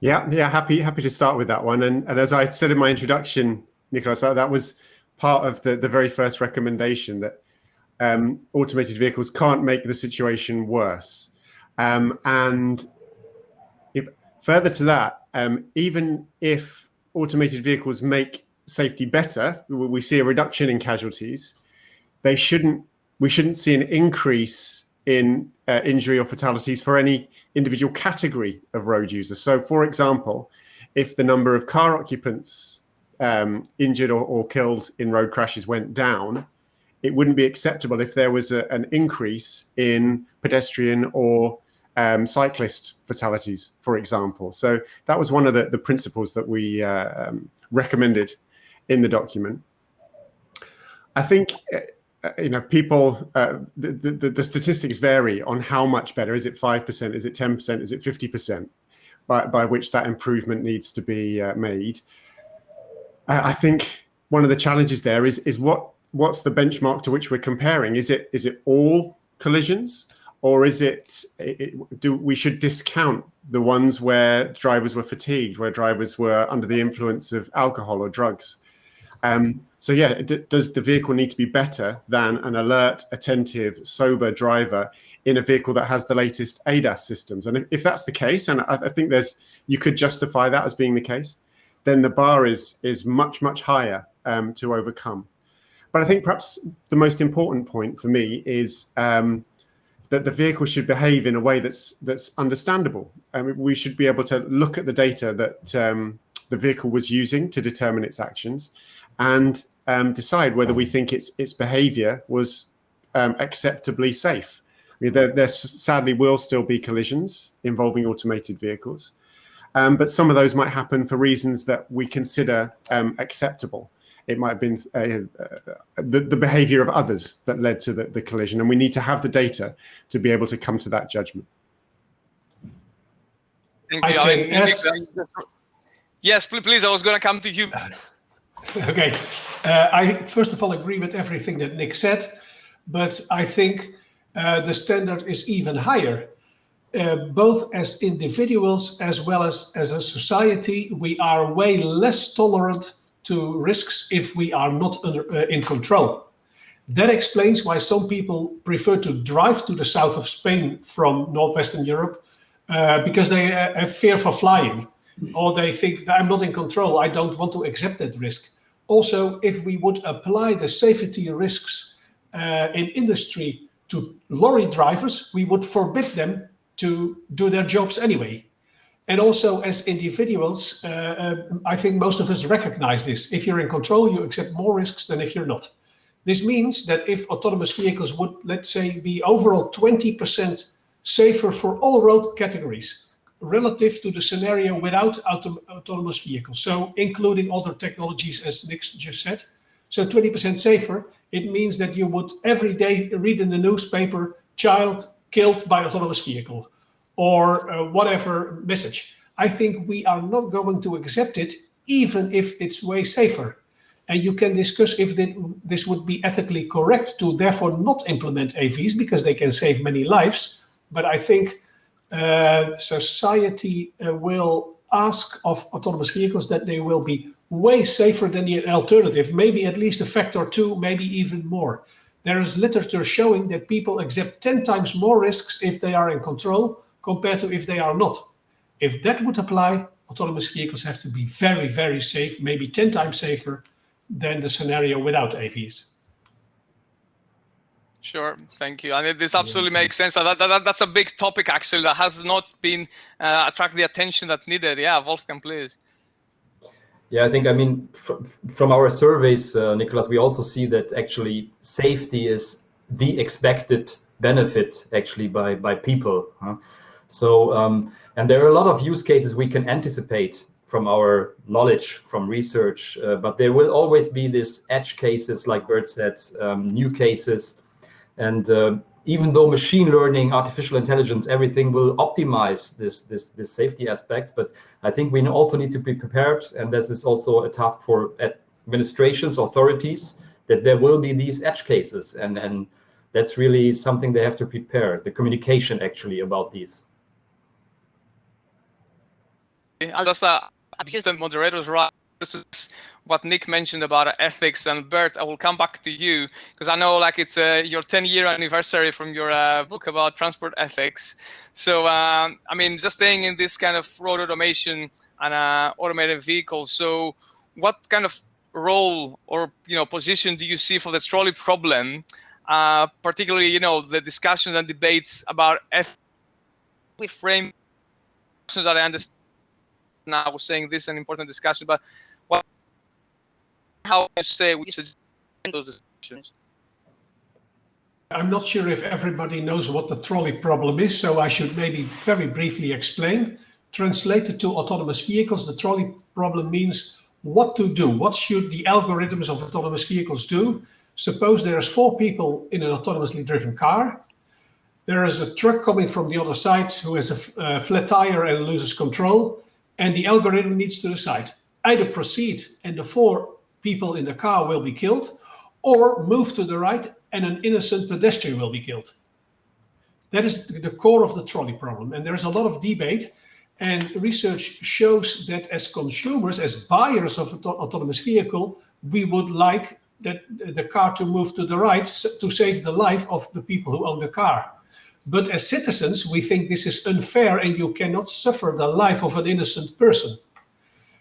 Yeah, happy to start with that one. And as I said in my introduction, Nikolas, that was part of the very first recommendation, that automated vehicles can't make the situation worse. And further to that, even if automated vehicles make safety better, we see a reduction in casualties, we shouldn't see an increase in injury or fatalities for any individual category of road users. So, for example, if the number of car occupants injured or killed in road crashes went down, it wouldn't be acceptable if there was an increase in pedestrian or cyclist fatalities, for example. So that was one of the principles that we recommended in the document. I think people, the statistics vary on how much better. Is it 5%? Is it 10%? Is it 50%? By which that improvement needs to be made. I think one of the challenges there is what's the benchmark to which we're comparing? Is it all collisions, or is we should discount the ones where drivers were fatigued, where drivers were under the influence of alcohol or drugs? So yeah, does the vehicle need to be better than an alert, attentive, sober driver in a vehicle that has the latest ADAS systems? And if that's the case, and I think you could justify that as being the case, then the bar is much, much higher to overcome. But I think perhaps the most important point for me is that the vehicle should behave in a way that's understandable. We should be able to look at the data that the vehicle was using to determine its actions, and decide whether we think its behavior was acceptably safe. I mean, there sadly will still be collisions involving automated vehicles, but some of those might happen for reasons that we consider acceptable. It might have been the behavior of others that led to the collision, and we need to have the data to be able to come to that judgment. Yes, please, I was going to come to you. Okay, I first of all agree with everything that Nick said, but I think the standard is even higher. Both as individuals as well as a society, we are way less tolerant to risks if we are not in control. That explains why some people prefer to drive to the south of Spain from Northwestern Europe because they have fear for flying, or they think that I'm not in control, I don't want to accept that risk. Also, if we would apply the safety risks in industry to lorry drivers, we would forbid them to do their jobs anyway. And also as individuals, I think most of us recognize this. If you're in control, you accept more risks than if you're not. This means that if autonomous vehicles would, let's say, be overall 20% safer for all road categories relative to the scenario without autonomous vehicles, so including other technologies, as Nick just said, so 20% safer, it means that you would every day read in the newspaper, child killed by autonomous vehicle, or whatever message. I think we are not going to accept it, even if it's way safer. And you can discuss if this would be ethically correct to therefore not implement AVs, because they can save many lives. But I think society will ask of autonomous vehicles that they will be way safer than the alternative, maybe at least a factor 2, maybe even more. There is literature showing that people accept 10 times more risks if they are in control compared to if they are not. If that would apply, autonomous vehicles have to be very, very safe, maybe 10 times safer than the scenario without AVs. Sure, thank you. And this absolutely makes sense. That's a big topic, actually, that has not been attracted the attention that needed. Yeah, Wolfgang, please. Yeah, I think, I mean, from our surveys, Nikolas, we also see that actually safety is the expected benefit actually by people. So, and there are a lot of use cases we can anticipate from our knowledge, from research, but there will always be this edge cases, like Bert said, new cases. And even though machine learning, artificial intelligence, everything will optimize this safety aspects, but I think we also need to be prepared, and this is also a task for administrations, authorities, that there will be these edge cases, and that's really something they have to prepare, the communication actually about these. I'll just because the moderator's right. This is what Nick mentioned about ethics, and Bert, I will come back to you because I know like it's your 10-year anniversary from your book about transport ethics. So I mean, just staying in this kind of road automation and automated vehicles. So what kind of role or position do you see for the trolley problem, particularly the discussions and debates about ethics? We frame that I understand. Now I was saying this is an important discussion, but how you say we should end those discussions? I'm not sure if everybody knows what the trolley problem is, so I should maybe very briefly explain. Translated to autonomous vehicles, the trolley problem means what to do. What should the algorithms of autonomous vehicles do? Suppose there's 4 people in an autonomously driven car. There is a truck coming from the other side who has a flat tire and loses control, and the algorithm needs to decide. Either proceed and the 4 people in the car will be killed, or move to the right and an innocent pedestrian will be killed. That is the core of the trolley problem. And there's a lot of debate, and research shows that as consumers, as buyers of an autonomous vehicle, we would like that the car to move to the right to save the life of the people who own the car. But as citizens, we think this is unfair and you cannot suffer the life of an innocent person.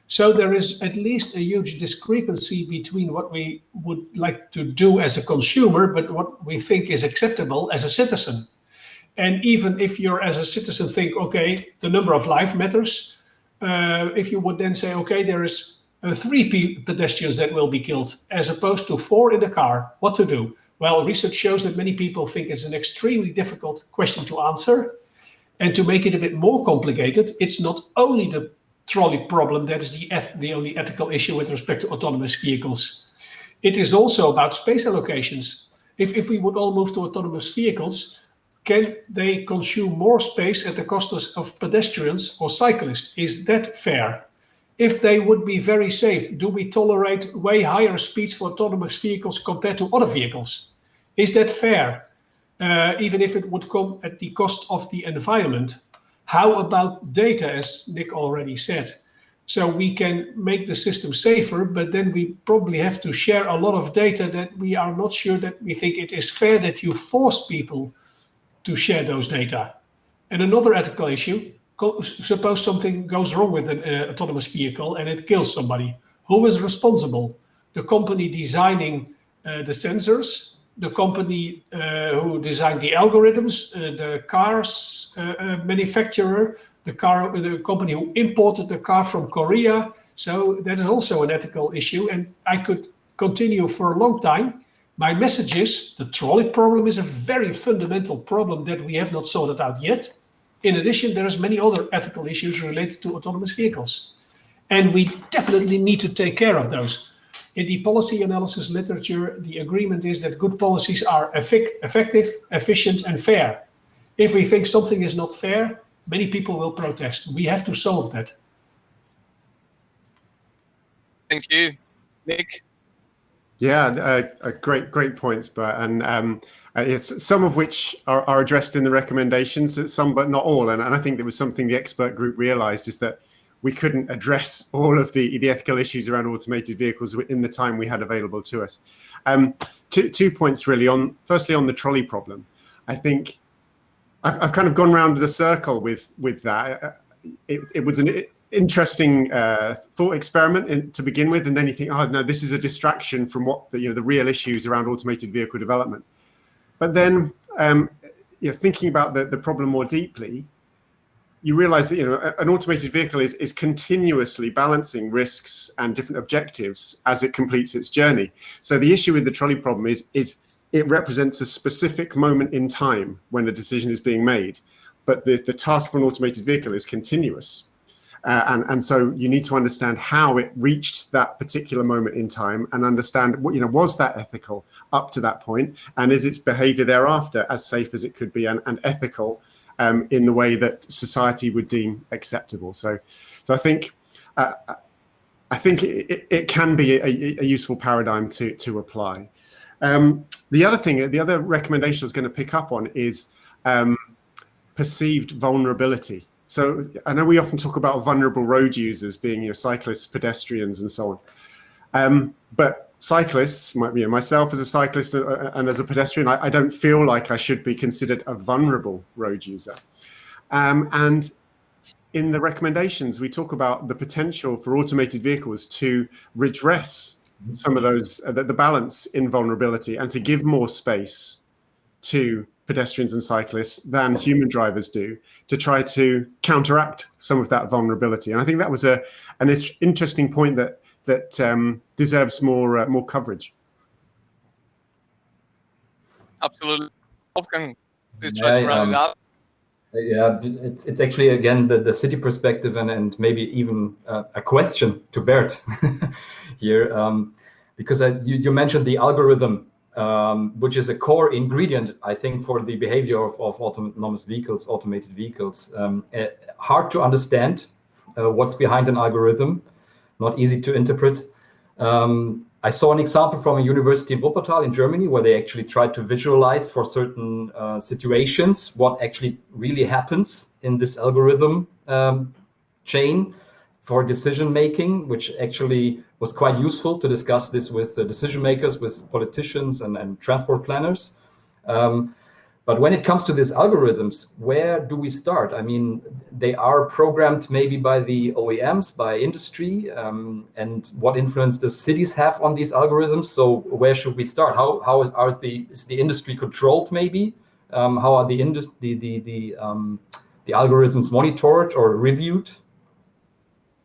So there is at least a huge discrepancy between what we would like to do as a consumer, but what we think is acceptable as a citizen. And even if you're as a citizen think, okay, the number of life matters, if you would then say, okay, there is 3 pedestrians that will be killed as opposed to 4 in the car, what to do? Well, research shows that many people think it's an extremely difficult question to answer. And to make it a bit more complicated, it's not only the trolley problem that is the only ethical issue with respect to autonomous vehicles. It is also about space allocations. If we would all move to autonomous vehicles, can they consume more space at the cost of pedestrians or cyclists? Is that fair? If they would be very safe, do we tolerate way higher speeds for autonomous vehicles compared to other vehicles? Is that fair? Even if it would come at the cost of the environment? How about data, as Nick already said? So we can make the system safer, but then we probably have to share a lot of data that we are not sure that we think it is fair that you force people to share those data. And another ethical issue, suppose something goes wrong with an autonomous vehicle and it kills somebody. Who is responsible? The company designing the sensors, the company who designed the algorithms, the car's manufacturer, the company who imported the car from Korea. So that is also an ethical issue, and I could continue for a long time. My message is the trolley problem is a very fundamental problem that we have not sorted out yet. In addition, there's many other ethical issues related to autonomous vehicles, and we definitely need to take care of those. In the policy analysis literature, the agreement is that good policies are effective, efficient, and fair. If we think something is not fair, many people will protest. We have to solve that. Thank you, Nick. Yeah, great points, Bert. And yes, some of which are addressed in the recommendations, some but not all. And I think it was something the expert group realized, is that we couldn't address all of the ethical issues around automated vehicles in the time we had available to us. 2 points really. Firstly, on the trolley problem, I think I've kind of gone round the circle with that. It was an interesting thought experiment to begin with, and then you think, oh no, this is a distraction from what the real issues around automated vehicle development. But then thinking about the problem more deeply, you realize that an automated vehicle is continuously balancing risks and different objectives as it completes its journey. So the issue with the trolley problem is it represents a specific moment in time when a decision is being made, but the task for an automated vehicle is continuous. And so you need to understand how it reached that particular moment in time, and understand was that ethical up to that point, and is its behavior thereafter as safe as it could be and ethical in the way that society would deem acceptable. So I think it can be a useful paradigm to apply. The other recommendation I was going to pick up on is perceived vulnerability. So I know we often talk about vulnerable road users being cyclists, pedestrians, and so on. But cyclists, myself as a cyclist and as a pedestrian, I don't feel like I should be considered a vulnerable road user. And in the recommendations, we talk about the potential for automated vehicles to redress some of those, the balance in vulnerability, and to give more space to pedestrians and cyclists than human drivers do, to try to counteract some of that vulnerability. And I think that was an interesting point that deserves more coverage. Absolutely. Wolfgang, please try to round it up. Yeah, it's actually, again, the city perspective and maybe even a question to Bert here, because you mentioned the algorithm, which is a core ingredient, I think, for the behavior of autonomous vehicles, automated vehicles. Hard to understand what's behind an algorithm, not easy to interpret. I saw an example from a university in Wuppertal in Germany, where they actually tried to visualize for certain situations what actually really happens in this algorithm chain for decision making, which actually was quite useful to discuss this with decision makers, with politicians and transport planners. But when it comes to these algorithms, where do we start? I mean, they are programmed maybe by the OEMs, by industry, and what influence does cities have on these algorithms? So where should we start? How is the industry controlled? Maybe how are the algorithms monitored or reviewed?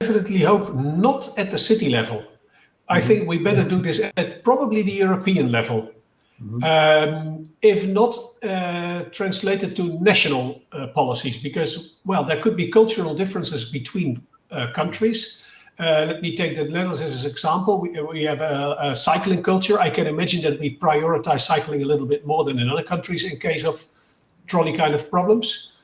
Definitely hope not at the city level. I think we better do this at probably the European level. If not translated to national policies, because, well, there could be cultural differences between countries. Let me take the Netherlands as an example. We have a cycling culture. I can imagine that we prioritize cycling a little bit more than in other countries in case of trolley kind of problems.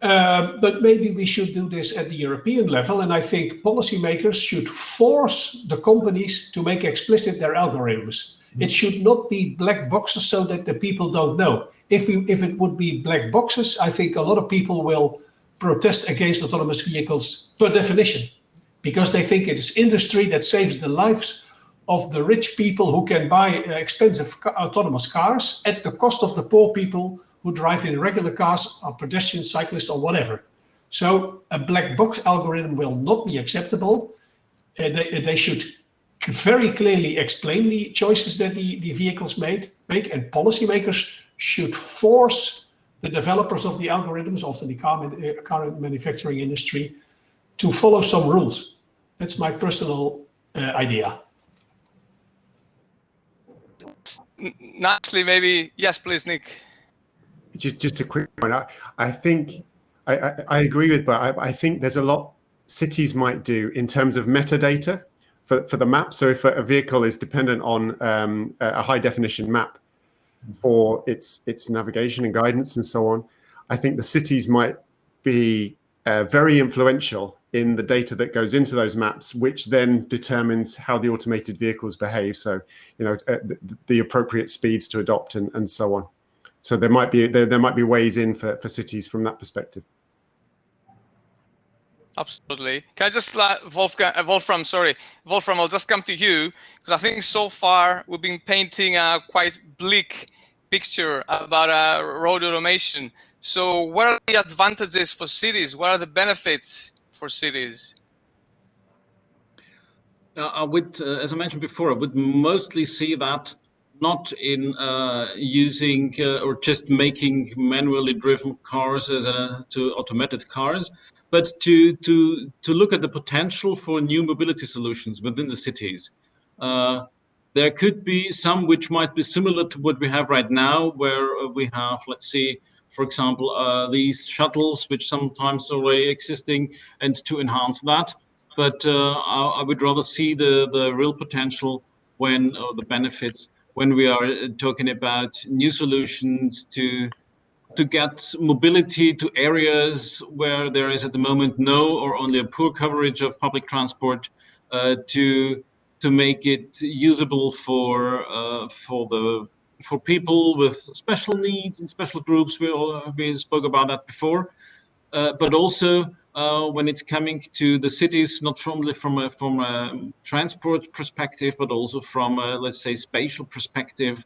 But maybe we should do this at the European level, and I think policymakers should force the companies to make explicit their algorithms. It should not be black boxes so that the people don't know. If it would be black boxes, I think a lot of people will protest against autonomous vehicles per definition, because they think it is industry that saves the lives of the rich people who can buy expensive autonomous cars at the cost of the poor people who drive in regular cars, or pedestrians, cyclists, or whatever. So a black box algorithm will not be acceptable. They should very clearly explain the choices that the vehicles make, and policymakers should force the developers of the algorithms, often the car manufacturing industry, to follow some rules. That's my personal idea. Nicely, maybe. Yes, please, Nick. Just a quick point. I think I agree with, but I think there's a lot cities might do in terms of metadata for the map. So if a vehicle is dependent on a high definition map for its navigation and guidance and so on, I think the cities might be very influential in the data that goes into those maps, which then determines how the automated vehicles behave. So, the appropriate speeds to adopt and so on. So there might be ways in for cities from that perspective. Absolutely. Can I just Wolfram, I'll just come to you, because I think so far we've been painting a quite bleak picture about road automation. So what are the advantages for cities? What are the benefits for cities? I would, as I mentioned before, I would mostly see that not in using or just making manually driven cars to automated cars, but to look at the potential for new mobility solutions within the cities. There could be some which might be similar to what we have right now, where we have, let's see, for example, these shuttles, which sometimes are already existing, and to enhance that. But I would rather see the real potential the benefits when we are talking about new solutions to get mobility to areas where there is at the moment no or only a poor coverage of public transport, to make it usable for people with special needs and special groups. We spoke about that before, but also when it's coming to the cities, not only from a transport perspective, but also from a, let's say, spatial perspective.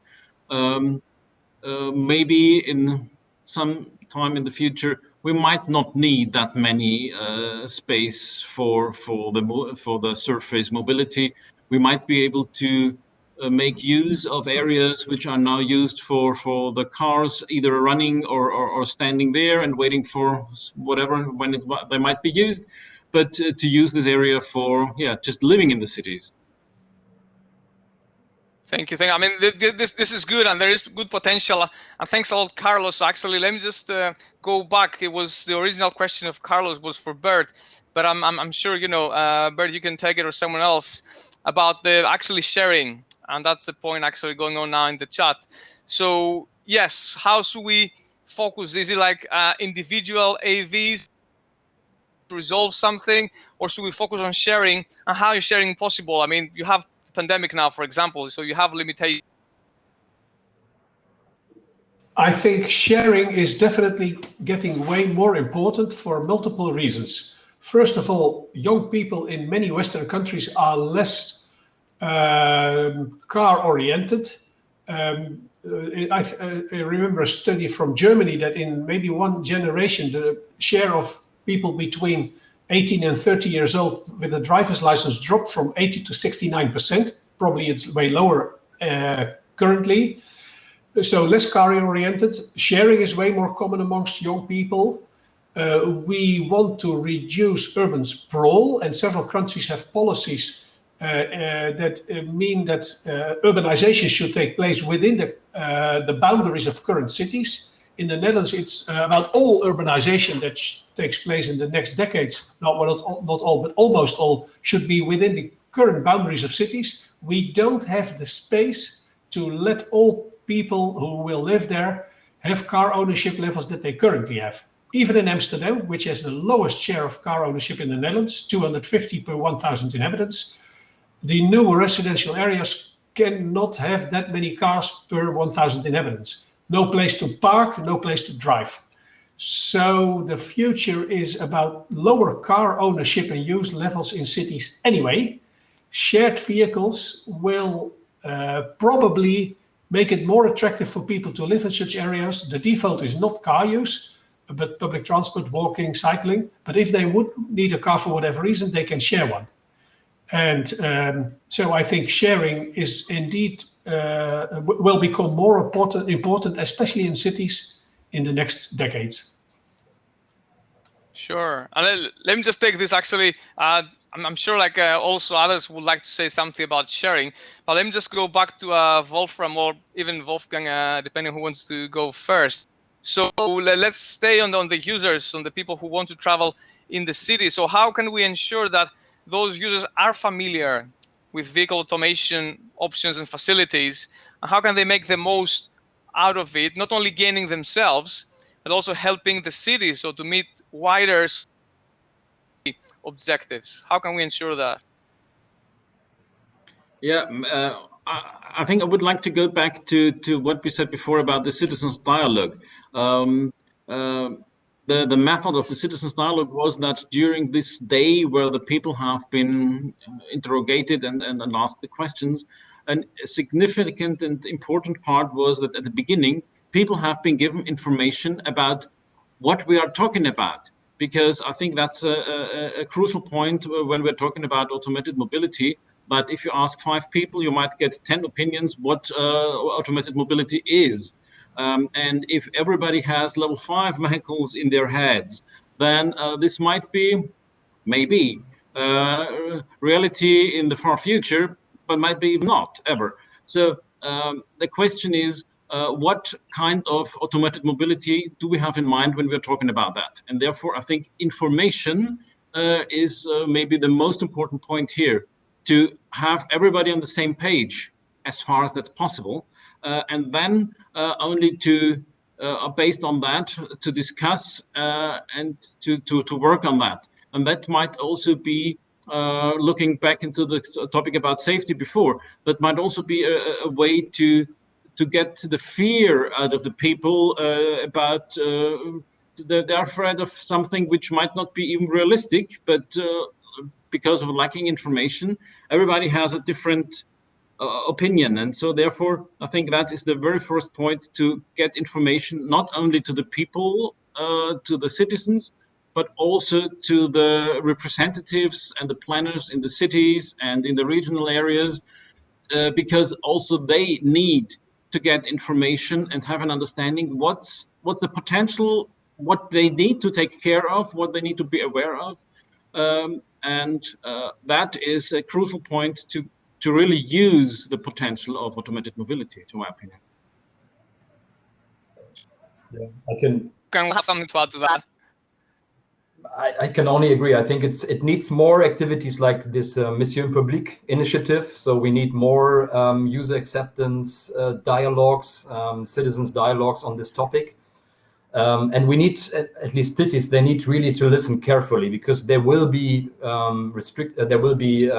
Maybe in some time in the future, we might not need that many space for the surface mobility. We might be able to make use of areas which are now used for the cars, either running or standing there and waiting for whatever when they might be used, but to use this area for just living in the cities. Thank you. I mean, this is good, and there is good potential. And thanks a lot, Carlos. Actually, let me just go back. It was the original question of Carlos was for Bert, but I'm sure Bert, you can take it, or someone else, about the actually sharing, and that's the point actually going on now in the chat. So yes, how should we focus? Is it like individual AVs to resolve something, or should we focus on sharing? And how is sharing possible? I mean, you have pandemic now, for example, so you have limitations. I think sharing is definitely getting way more important for multiple reasons. First of all, young people in many Western countries are less car-oriented. I remember a study from Germany that in maybe one generation, the share of people between 18 and 30 years old with a driver's license dropped from 80 to 69%. Probably it's way lower currently. So less car-oriented. Sharing is way more common amongst young people. We want to reduce urban sprawl, and several countries have policies that mean that urbanization should take place within the boundaries of current cities. In the Netherlands, it's about all urbanization that takes place in the next decades. Not all, but almost all should be within the current boundaries of cities. We don't have the space to let all people who will live there have car ownership levels that they currently have. Even in Amsterdam, which has the lowest share of car ownership in the Netherlands, 250 per 1,000 inhabitants, the new residential areas cannot have that many cars per 1,000 inhabitants. No place to park, no place to drive. So the future is about lower car ownership and use levels in cities anyway. Shared vehicles will probably make it more attractive for people to live in such areas. The default is not car use, but public transport, walking, cycling. But if they would need a car for whatever reason, they can share one. And so I think sharing is indeed will become more important, especially in cities in the next decades. Sure. And let me just take this actually. I'm sure also others would like to say something about sharing, but let me just go back to Wolfram or even Wolfgang, depending on who wants to go first. So let's stay on the users, on the people who want to travel in the city. So how can we ensure that those users are familiar with vehicle automation options and facilities, and how can they make the most out of it, not only gaining themselves, but also helping the city so to meet wider objectives? How can we ensure that? Yeah, I think I would like to go back to what we said before about the citizens' dialogue. The method of the citizens' dialogue was that during this day where the people have been interrogated and asked the questions, and a significant and important part was that at the beginning, people have been given information about what we are talking about, because I think that's a crucial point when we're talking about automated mobility. But if you ask 5 people, you might get 10 opinions what automated mobility is. And if everybody has level 5 vehicles in their heads, then this might be maybe reality in the far future, but might be not ever. So the question is, what kind of automated mobility do we have in mind when we're talking about that? And therefore, I think information is maybe the most important point here, to have everybody on the same page as far as that's possible, and then only to based on that to discuss and to work on that. And that might also be looking back into the topic about safety before, that might also be a way to get the fear out of the people about they're afraid of something which might not be even realistic, but because of lacking information, everybody has a different opinion. And so therefore, I think that is the very first point, to get information not only to the people, to the citizens, but also to the representatives and the planners in the cities and in the regional areas, because also they need to get information and have an understanding what's the potential, what they need to take care of, what they need to be aware of. And that is a crucial point to really use the potential of automated mobility, to my opinion. Yeah, I can have something to add to that. I can only agree. I think it needs more activities like this Mission Public initiative. So we need more user acceptance dialogues, citizens dialogues on this topic. And we need, at least cities, they need really to listen carefully, because there will be there will be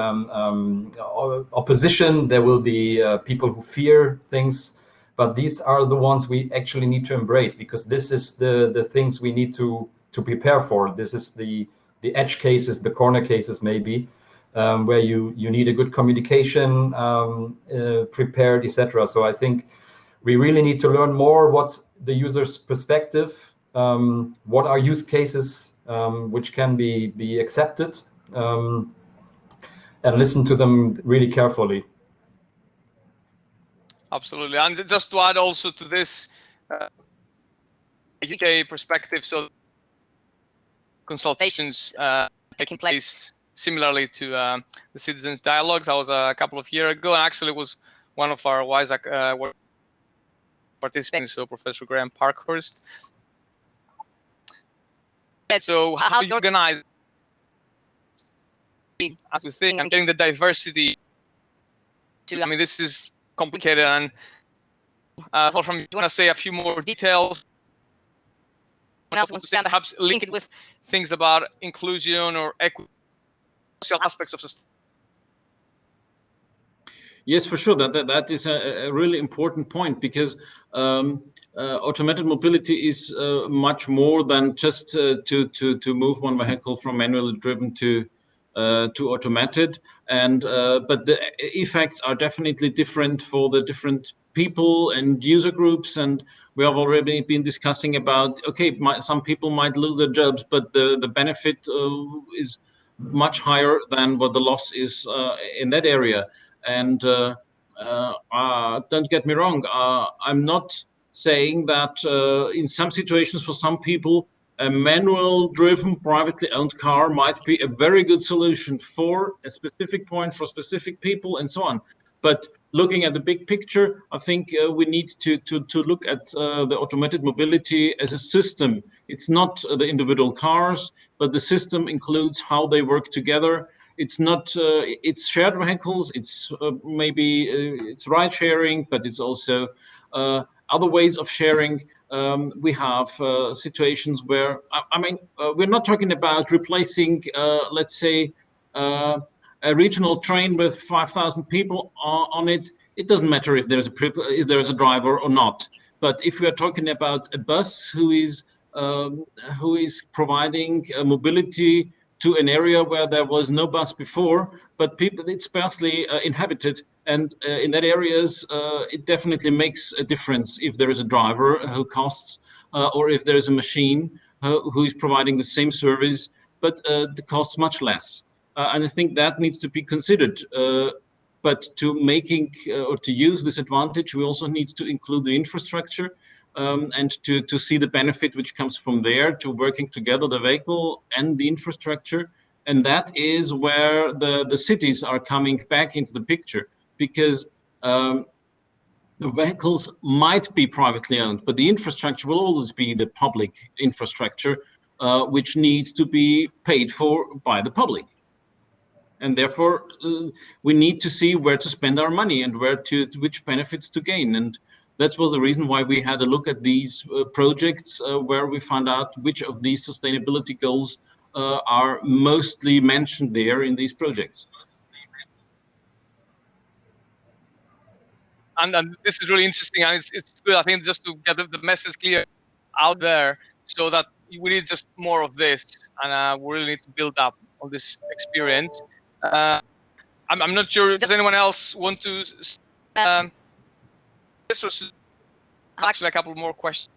opposition, there will be people who fear things, but these are the ones we actually need to embrace, because this is the things we need to prepare for. This is the edge cases, the corner cases maybe, where you need a good communication prepared, etc. So I think we really need to learn more what's the user's perspective, what are use cases which can be accepted, and listen to them really carefully. Absolutely. And just to add also to this UK perspective, so consultations taking place similarly to the citizens' dialogues. That was a couple of years ago, and actually it was one of our WISAC participants, so Professor Graham Parkhurst. So how do you organize, as we think, and getting the diversity to, I mean, this is complicated, and Wolfram, you want to say a few more details? Someone else wants to say, perhaps link it with things about inclusion or equity, social aspects of society? Yes, for sure. That is a really important point, because automated mobility is much more than just to move one vehicle from manually driven to automated. And but the effects are definitely different for the different people and user groups. And we have already been discussing about, okay, some people might lose their jobs, but the benefit is much higher than what the loss is in that area. And don't get me wrong, I'm not saying that in some situations for some people, a manual driven, privately owned car might be a very good solution for a specific point, for specific people, and so on. But looking at the big picture, I think we need to look at the automated mobility as a system. It's not the individual cars, but the system includes how they work together. It's not, it's shared vehicles, it's maybe it's ride sharing, but it's also other ways of sharing. we have situations where, we're not talking about replacing, let's say, a regional train with 5,000 people on it. It doesn't matter if there's a driver or not. But if we are talking about a bus who is providing mobility to an area where there was no bus before, but it's sparsely inhabited, and in that areas, it definitely makes a difference if there is a driver who costs, or if there is a machine who is providing the same service, but the costs much less. And I think that needs to be considered. But to use this advantage, we also need to include the infrastructure, and to see the benefit which comes from there, to working together, the vehicle and the infrastructure. And that is where the cities are coming back into the picture, because the vehicles might be privately owned, but the infrastructure will always be the public infrastructure, which needs to be paid for by the public. And therefore, we need to see where to spend our money and which benefits to gain. And that was the reason why we had a look at these projects, where we found out which of these sustainability goals are mostly mentioned there in these projects. And this is really interesting, and it's good, I think, just to get the message clear out there, so that we need just more of this, and we really need to build up on this experience. I'm not sure, does anyone else want to actually a couple more questions?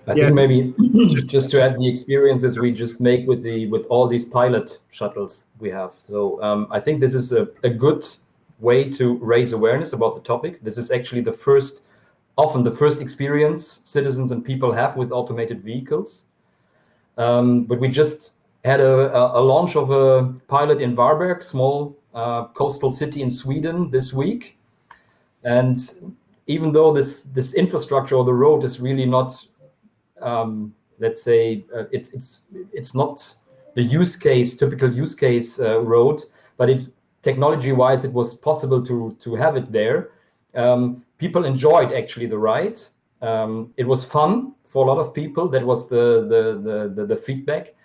I think maybe just to add the experiences we just make with all these pilot shuttles we have. So I think this is a good way to raise awareness about the topic. This is actually often the first experience citizens and people have with automated vehicles. But we just had a launch of a pilot in Varberg, small coastal city in Sweden this week. And even though this infrastructure or the road is really not, let's say, it's not the typical use case road, but technology-wise, it was possible to have it there. People enjoyed actually the ride. It was fun for a lot of people. That was the feedback.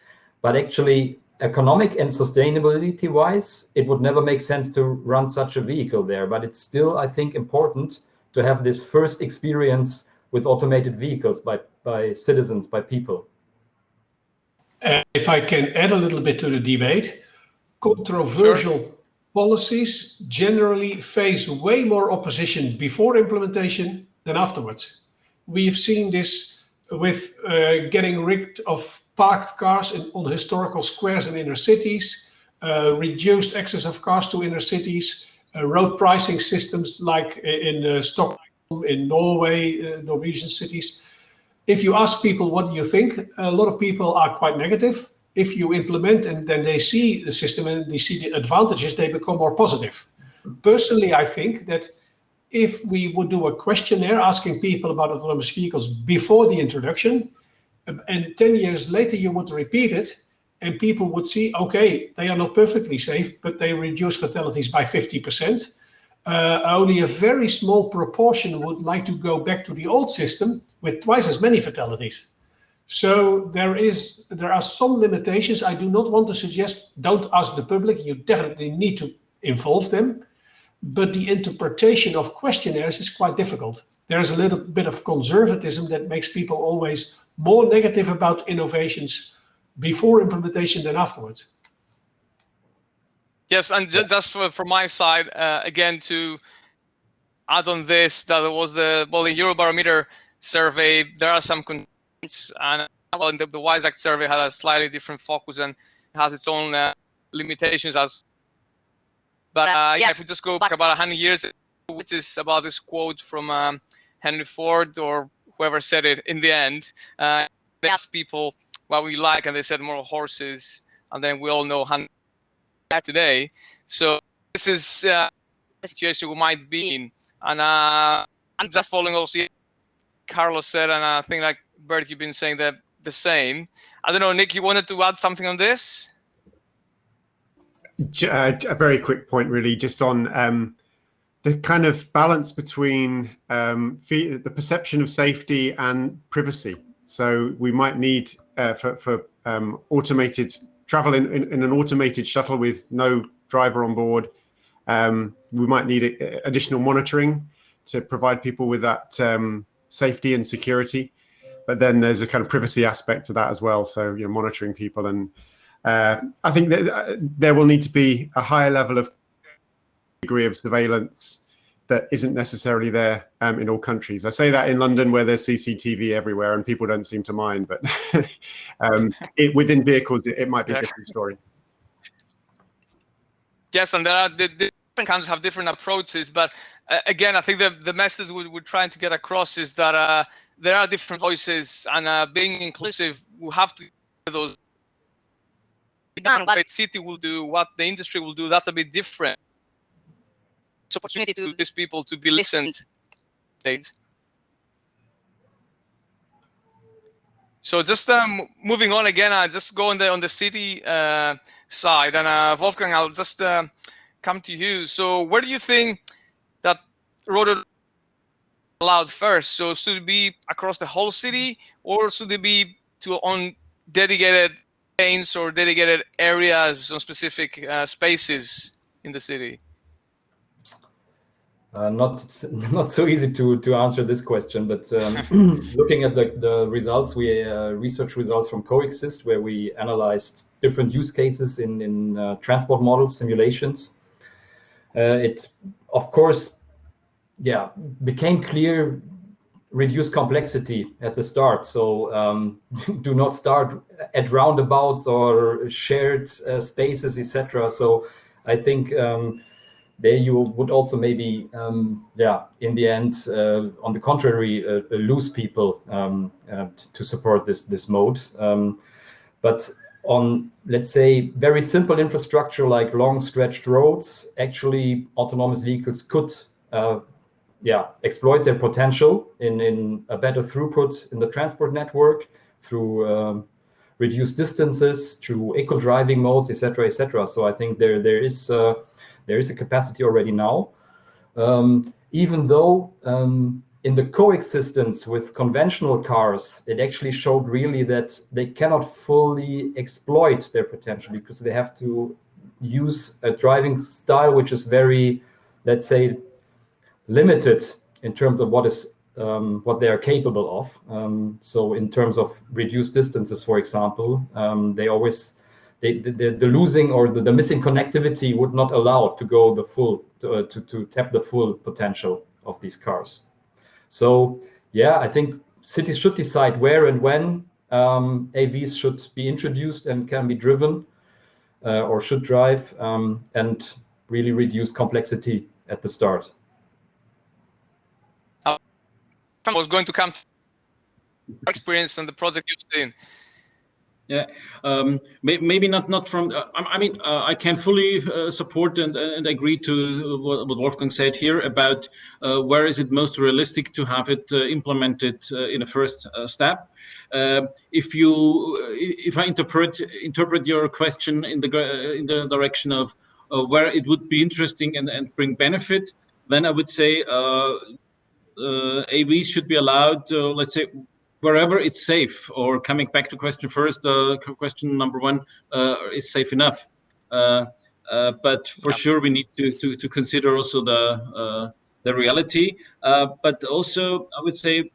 But actually, economic and sustainability-wise, it would never make sense to run such a vehicle there. But it's still, I think, important to have this first experience with automated vehicles by citizens, by people. If I can add a little bit to the debate, controversial policies generally face way more opposition before implementation than afterwards. We've seen this with getting rid of parked cars on historical squares in inner cities, reduced access of cars to inner cities, road pricing systems like in Stockholm, in Norway, Norwegian cities. If you ask people what do you think, a lot of people are quite negative. If you implement and then they see the system and they see the advantages, they become more positive. Personally, I think that if we would do a questionnaire asking people about autonomous vehicles before the introduction, and 10 years later you would repeat it, and people would see, okay, they are not perfectly safe, but they reduce fatalities by 50%. Only a very small proportion would like to go back to the old system with twice as many fatalities. So there are some limitations. I do not want to suggest don't ask the public. You definitely need to involve them. But the interpretation of questionnaires is quite difficult. There's a little bit of conservatism that makes people always more negative about innovations before implementation than afterwards. Yes, and just from my side, again, to add on this, that was the Eurobarometer survey, there are some concerns, and the WISE-Act survey had a slightly different focus and has its own limitations. But if we just go back about 100 years ago, which is about this quote from Henry Ford or whoever said it in the end, they asked people what we like, and they said more horses, and then we all know how today. So this is the situation we might be in, and I'm just following also Carlos said, and I think like Bert, you've been saying that the same. I don't know, Nick, you wanted to add something on this? A very quick point, really, just on the kind of balance between the perception of safety and privacy. So we might need for automated travel in an automated shuttle with no driver on board. We might need additional monitoring to provide people with that safety and security. But then there's a kind of privacy aspect to that as well. So monitoring people, and I think that there will need to be a higher level of degree of surveillance that isn't necessarily there in all countries. I say that in London, where there's CCTV everywhere and people don't seem to mind, but within vehicles, it might be a different story. Yes, and there are the different countries have different approaches, but again, I think the message we're trying to get across is that there are different voices, and being inclusive, we have to get those done. What the city will do, what the industry will do, that's a bit different. It's an opportunity to these people to be listened. So just moving on again, I just go on the city side, and Wolfgang, I'll just come to you. So where do you think that road allowed first? So should it be across the whole city, or should it be on dedicated lanes or dedicated areas on specific spaces in the city? Not so easy to answer this question, but looking at the results, research results from Coexist, where we analyzed different use cases in transport models, simulations. It, of course, became clear, reduce complexity at the start. So do not start at roundabouts or shared spaces, etc. So I think there you would also maybe, in the end, on the contrary, lose people to support this mode. But on, let's say, very simple infrastructure like long stretched roads, actually autonomous vehicles could exploit their potential in a better throughput in the transport network through reduced distances, through eco-driving modes, etc., etc. So I think there is a capacity already now, even though in the coexistence with conventional cars, it actually showed really that they cannot fully exploit their potential, because they have to use a driving style which is very, let's say, limited in terms of what they are capable of. So in terms of reduced distances, for example, the losing or the missing connectivity would not allow to go the full to tap the full potential of these cars. So I think cities should decide where and when AVs should be introduced and can be driven or should drive, and really reduce complexity at the start. I was going to come to experience and the project you've seen. Yeah, maybe not from. I can fully support and agree to what Wolfgang said here about where is it most realistic to have it implemented in a first step. If I interpret your question in the direction of where it would be interesting and bring benefit, then I would say AVs should be allowed, let's say, wherever it's safe. Or coming back to question first, question number one, is safe enough? But for sure, we need to consider also the reality. But also, I would say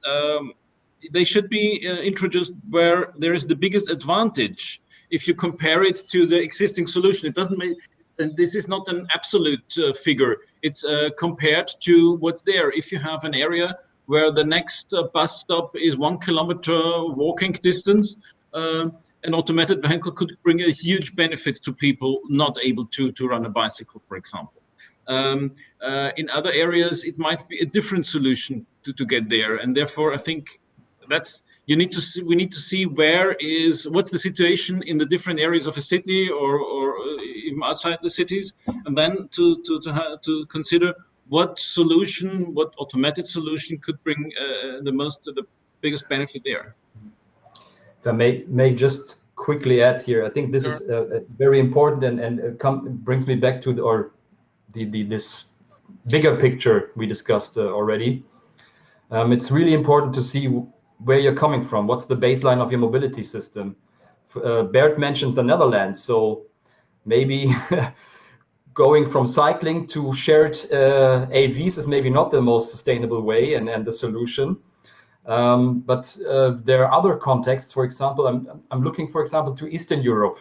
they should be introduced where there is the biggest advantage. If you compare it to the existing solution, it doesn't make. And this is not an absolute figure. It's compared to what's there. If you have an area where the next bus stop is 1 kilometer walking distance, an automated vehicle could bring a huge benefit to people not able to run a bicycle, for example. In other areas, it might be a different solution to get there. And therefore, I think we need to see what's the situation in the different areas of a city or even outside the cities, and then to consider what automated solution could bring the biggest benefit there. If I may just quickly add here, I think this is very important and brings me back to this bigger picture we discussed already. It's really important to see where you're coming from. What's the baseline of your mobility system? Bert mentioned the Netherlands, so maybe going from cycling to shared AVs is maybe not the most sustainable way and the solution. But there are other contexts. For example, I'm looking, for example, to Eastern Europe,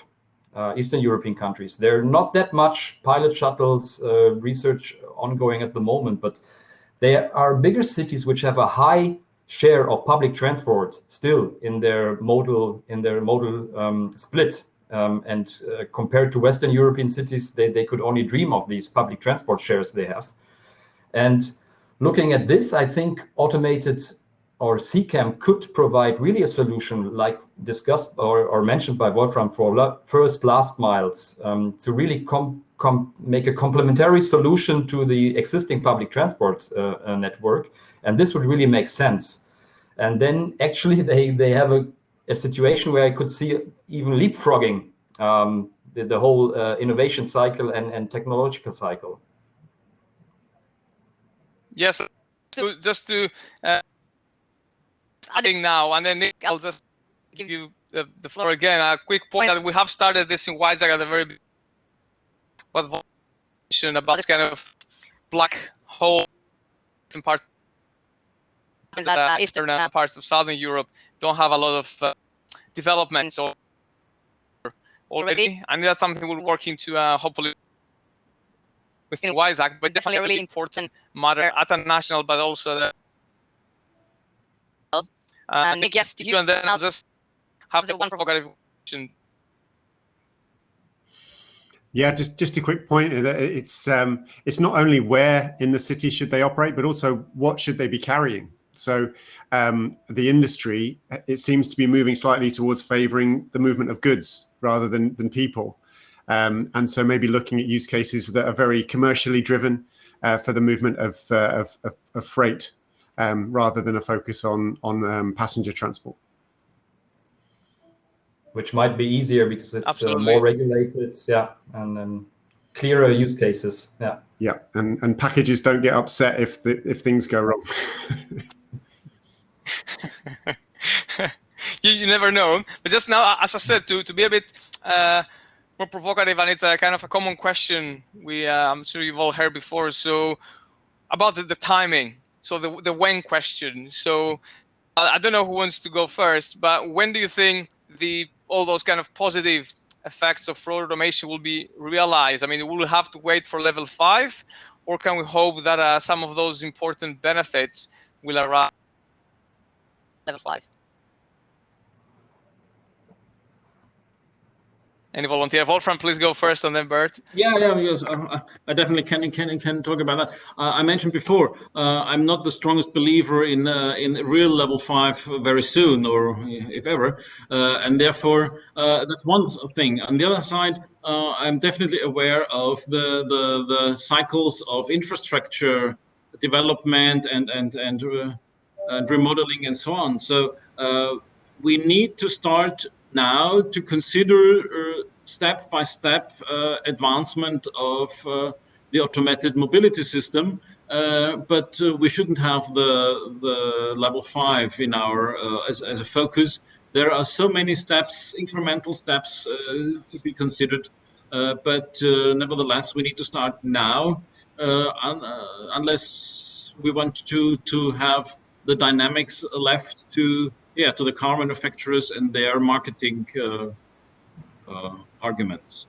Eastern European countries. There are not that much pilot shuttles research ongoing at the moment, but there are bigger cities which have a high share of public transport still in their modal split. And compared to Western European cities, they could only dream of these public transport shares they have. And looking at this, I think automated or CCAM could provide really a solution like discussed or mentioned by Wolfram for first last miles to really make a complementary solution to the existing public transport network. And this would really make sense. And then actually they have a situation where I could see even leapfrogging the whole innovation cycle and technological cycle. Yes, just to adding now, and then Nick, I'll just give you the floor again. A quick point that we have started this in WiseAct at the very beginning. What mentioned about this kind of black hole in parts that eastern parts of Southern Europe don't have a lot of development so already, and that's something we're working to hopefully within WiseAct, but definitely a really important matter at a national, but also Nick, yes, to you, and then I'll just have the one provocative question. Yeah, just a quick point that it's not only where in the city should they operate, but also what should they be carrying. So the industry, it seems to be moving slightly towards favouring the movement of goods rather than people. And so maybe looking at use cases that are very commercially driven for the movement of freight rather than a focus on passenger transport. Which might be easier because it's more regulated, and then clearer use cases, Yeah, and packages don't get upset if things go wrong. you never know. But just now, as I said, to be a bit more provocative, and it's a kind of a common question I'm sure you've all heard before. So about the timing. So the when question. So I don't know who wants to go first, but when do you think all those kind of positive effects of road automation will be realized? I mean, will we have to wait for level 5, or can we hope that some of those important benefits will arrive level 5? Any volunteer? Wolfram, please go first, and then Bert. Yes. I definitely can talk about that. I mentioned before, I'm not the strongest believer in real level 5 very soon, or if ever, and therefore that's one thing. On the other side, I'm definitely aware of the cycles of infrastructure development and remodeling and so on. So we need to start now to consider step-by-step advancement of the automated mobility system, but we shouldn't have the level 5 in our as a focus. There are so many steps, incremental steps to be considered, but nevertheless, we need to start now, unless we want to have the dynamics left to the car manufacturers and their marketing arguments.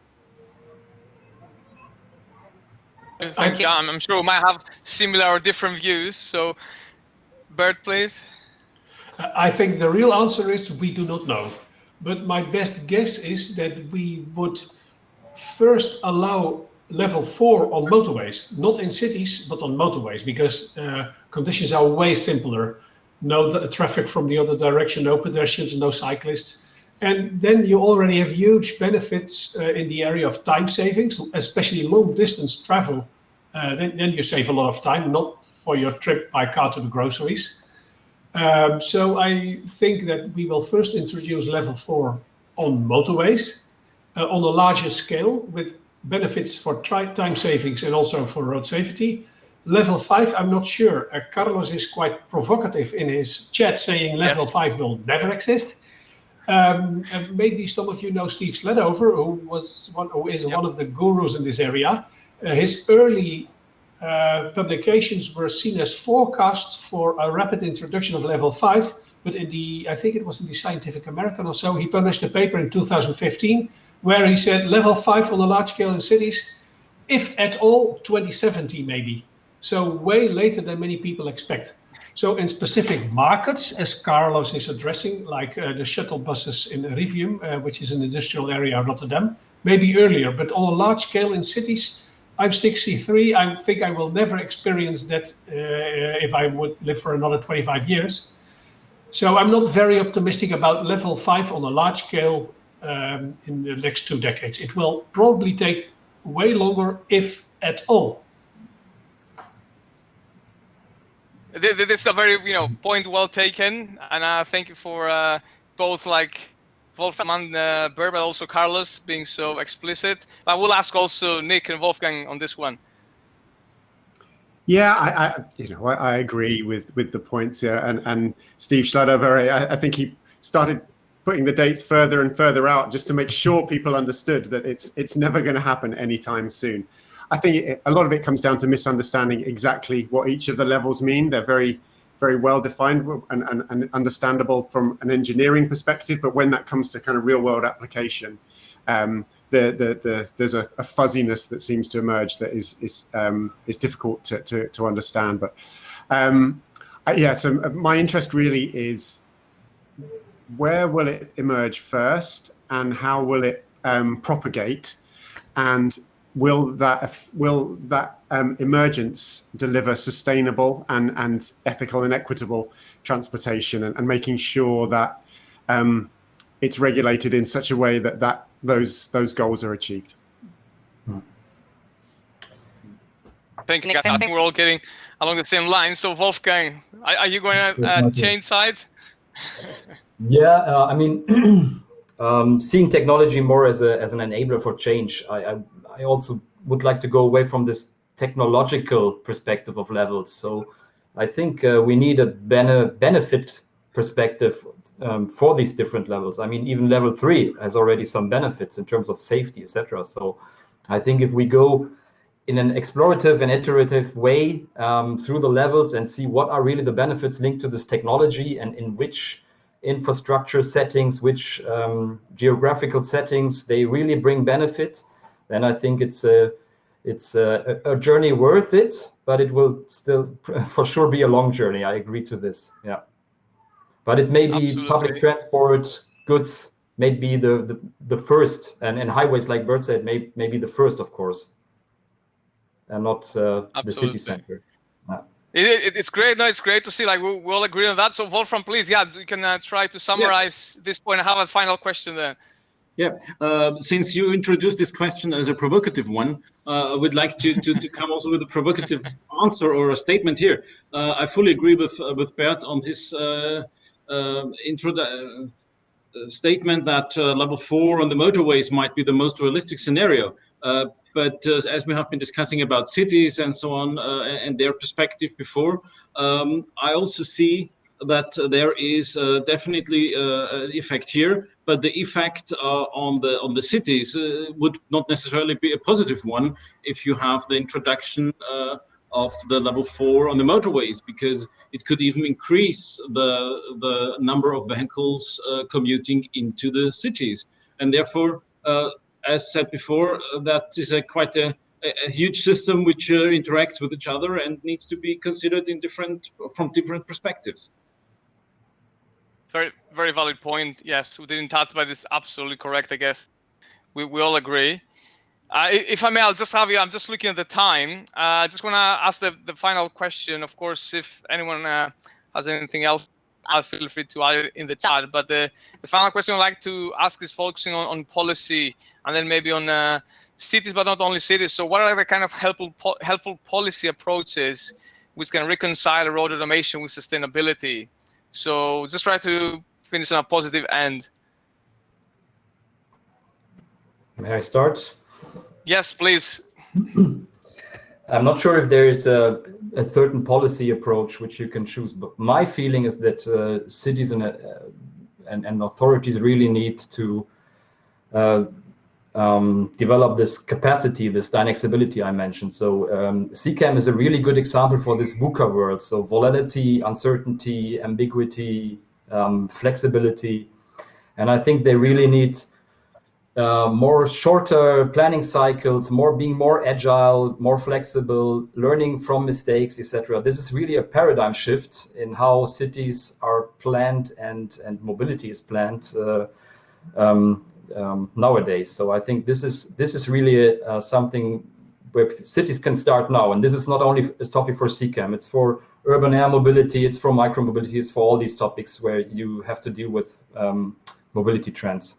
I'm sure we might have similar or different views. So, Bert, please. I think the real answer is we do not know. But my best guess is that we would first allow level 4 on motorways, not in cities, but on motorways, because conditions are way simpler. No traffic from the other direction, no pedestrians, no cyclists. And then you already have huge benefits in the area of time savings, especially long distance travel. Then you save a lot of time, not for your trip by car to the groceries. So I think that we will first introduce level 4 on motorways on a larger scale with benefits for time savings and also for road safety. Level 5, I'm not sure. Carlos is quite provocative in his chat, saying level 5 will never exist. And maybe some of you know Steve Sledover, who is one of the gurus in this area. His early publications were seen as forecasts for a rapid introduction of level 5, but I think it was in the Scientific American or so, he published a paper in 2015 where he said level 5 on a large scale in cities, if at all, 2070 maybe. So way later than many people expect. So in specific markets, as Carlos is addressing, like the shuttle buses in Rivium, which is an industrial area of Rotterdam, maybe earlier, but on a large scale in cities, I'm 63. I think I will never experience that if I would live for another 25 years. So I'm not very optimistic about level 5 on a large scale in the next 2 decades. It will probably take way longer, if at all. This is a very point well taken, and thank you for both like Wolfram and Bert, but also Carlos being so explicit. I will ask also Nick and Wolfgang on this one. Yeah, I agree with the points here, and Steve Schladover, I think he started putting the dates further and further out just to make sure people understood that it's never going to happen anytime soon. I think a lot of it comes down to misunderstanding exactly what each of the levels mean. They're very, very well defined and understandable from an engineering perspective, but when that comes to kind of real world application, there's a fuzziness that seems to emerge that is difficult to understand. But so my interest really is where will it emerge first, and how will it propagate, and will that emergence deliver sustainable and ethical and equitable transportation, and making sure that it's regulated in such a way that those goals are achieved. Thank you, guys. I think we're all getting along the same line. So Wolfgang, are you going to change sides? Yeah, I mean, seeing technology more as an enabler for change, I also would like to go away from this technological perspective of levels. So I think we need a benefit perspective for these different levels. I mean, even level 3 has already some benefits in terms of safety, etc. So I think if we go in an explorative and iterative way through the levels and see what are really the benefits linked to this technology, and in which infrastructure settings, which geographical settings they really bring benefit, then I think it's a journey worth it, but it will still for sure be a long journey. I agree to this. Yeah, but it may be Absolutely. Public transport, goods may be the first, and highways, like Bert said, may be the first, of course, and not the city center. It's great. No, it's great to see. Like we all agree on that. So Wolfram, please, you can try to summarize this point. I have a final question there. Yeah, since you introduced this question as a provocative one, I would like to come also with a provocative answer or a statement here. I fully agree with Bert on his statement that level 4 on the motorways might be the most realistic scenario. But as we have been discussing about cities and so on and their perspective before, I also see that there is definitely an effect here, but the effect on the cities would not necessarily be a positive one if you have the introduction of the level 4 on the motorways, because it could even increase the number of vehicles commuting into the cities, and therefore, as said before, that is quite a huge system which interacts with each other and needs to be considered from different perspectives. Very, very valid point. Yes, we didn't touch, but it's absolutely correct. I guess we all agree. If I may, I'll just have you. I'm just looking at the time. I just want to ask the final question. Of course, if anyone has anything else, I'll feel free to add it in the chat. But the final question I'd like to ask is focusing on policy, and then maybe on cities, but not only cities. So what are the kind of helpful policy approaches which can reconcile road automation with sustainability? So just try to finish on a positive end. May I start? Yes, please. I'm not sure if there is a a certain policy approach which you can choose. But my feeling is that cities and authorities really need to develop this capacity, this dynamic-ability I mentioned. So CCAM is a really good example for this VUCA world. So volatility, uncertainty, ambiguity, flexibility. And I think they really need more shorter planning cycles, being more agile, more flexible, learning from mistakes, etc. This is really a paradigm shift in how cities are planned and mobility is planned nowadays. So I think this is really something where cities can start now. And this is not only a topic for CCAM, it's for urban air mobility, it's for micromobility, it's for all these topics where you have to deal with mobility trends.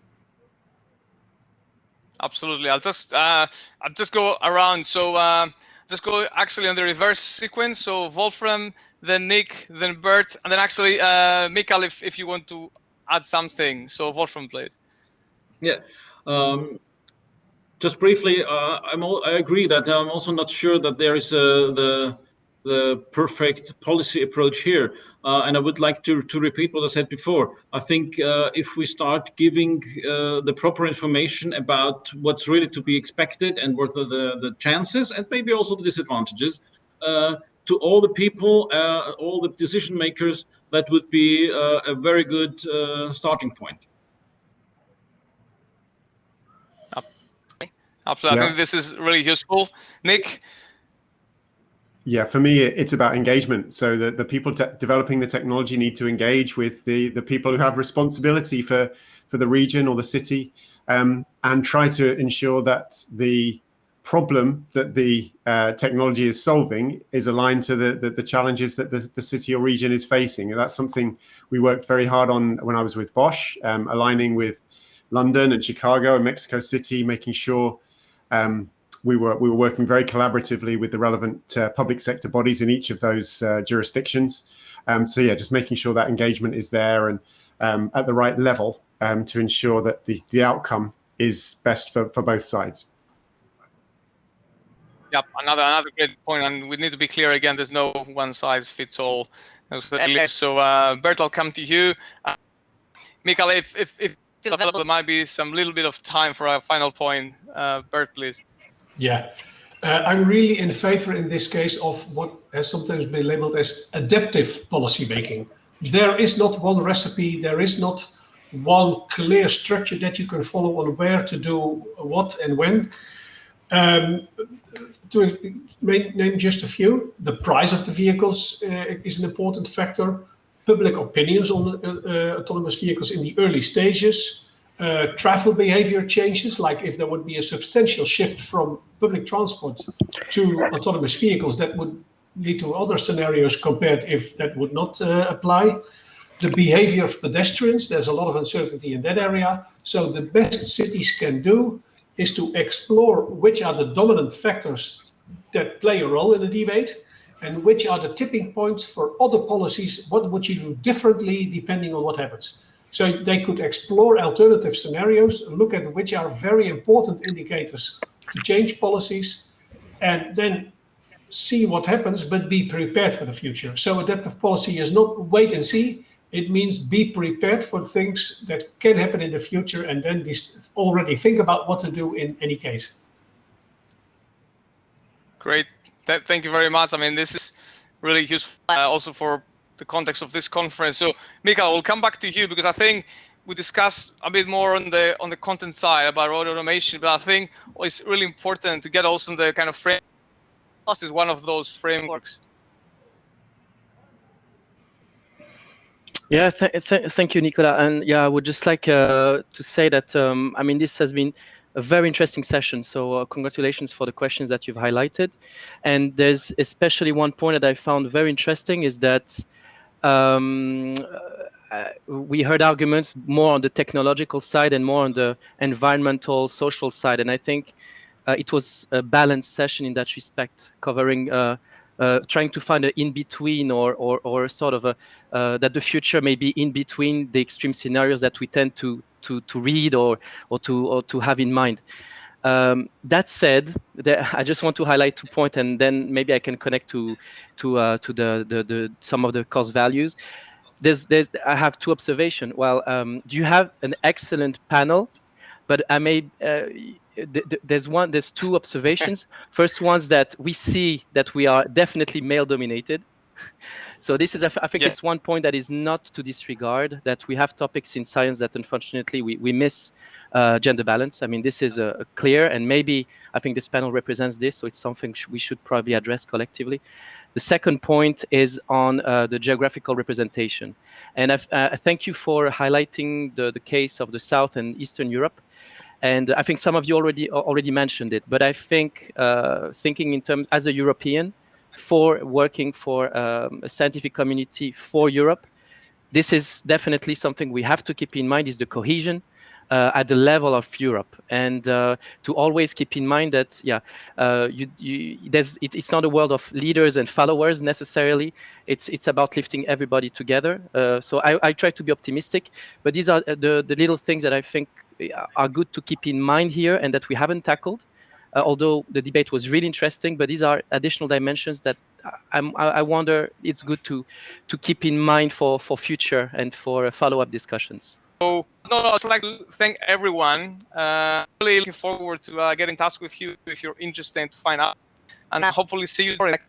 Absolutely. I'll just go around. So just go actually on the reverse sequence. So Wolfram, then Nick, then Bert, and then actually Mickael, if you want to add something. So Wolfram, please. Yeah. Just briefly, I agree that I'm also not sure that there is the perfect policy approach here. And I would like to repeat what I said before. I think if we start giving the proper information about what's really to be expected and what are the chances and maybe also the disadvantages to all the people, all the decision makers, that would be a very good starting point. Absolutely. Yeah. I think this is really useful. Nick? Yeah, for me, it's about engagement. So the people developing the technology need to engage with the people who have responsibility for the region or the city, and try to ensure that the problem that the technology is solving is aligned to the challenges that the city or region is facing. And that's something we worked very hard on when I was with Bosch, aligning with London and Chicago and Mexico City, making sure we were working very collaboratively with the relevant public sector bodies in each of those jurisdictions. So yeah, just making sure that engagement is there and at the right level to ensure that the outcome is best for both sides. Yep, another great point, and we need to be clear again. There's no one size fits all. So Bert, I'll come to you. Mickael, if there might be some little bit of time for a final point. Bert, please. Yeah, I'm really in favor in this case of what has sometimes been labeled as adaptive policy making. There is not one recipe, there is not one clear structure that you can follow on where to do what and when. To name just a few, the price of the vehicles is an important factor. Public opinions on autonomous vehicles in the early stages. Travel behavior changes, like if there would be a substantial shift from public transport to autonomous vehicles, that would lead to other scenarios compared if that would not apply. The behavior of pedestrians, there's a lot of uncertainty in that area. So the best cities can do is to explore which are the dominant factors that play a role in the debate and which are the tipping points for other policies. What would you do differently depending on what happens? So they could explore alternative scenarios, look at which are very important indicators to change policies, and then see what happens, but be prepared for the future. So adaptive policy is not wait and see. It means be prepared for things that can happen in the future and then already think about what to do in any case. Great. Thank you very much. I mean, this is really useful also for the context of this conference. So, Mickael, we'll come back to you because I think we discussed a bit more on the content side about road automation, but I think it's really important to get also the kind of framework. This is one of those frameworks. Yeah, thank you, Nikola. And yeah, I would just like to say that, I mean, this has been a very interesting session. So congratulations for the questions that you've highlighted. And there's especially one point that I found very interesting is that we heard arguments more on the technological side and more on the environmental, social side. And I think it was a balanced session in that respect, covering trying to find an in-between or sort of that the future may be in between the extreme scenarios that we tend to read or to have in mind. That said, I just want to highlight 2 points, and then maybe I can connect to some of the cost values. I have 2 observations. Well, you have an excellent panel, but I made there's 2 observations. First one's that we see that we are definitely male dominated. So this is, I think it's one point that is not to disregard, that we have topics in science that unfortunately we miss gender balance. I mean, this is clear, and maybe I think this panel represents this, so it's something we should probably address collectively. The second point is on the geographical representation. And I thank you for highlighting the case of the South and Eastern Europe. And I think some of you already mentioned it, but I think thinking in terms as a European, for working for a scientific community for Europe, this is definitely something we have to keep in mind, is the cohesion at the level of Europe, and to always keep in mind that it's not a world of leaders and followers necessarily. It's about lifting everybody together. So I try to be optimistic, but these are the little things that I think are good to keep in mind here and that we haven't tackled. Although the debate was really interesting, but these are additional dimensions that I wonder it's good to keep in mind for future and for follow-up discussions. So, I'd like to thank everyone. Really looking forward to get in touch with you if you're interested to find out, and hopefully see you for the next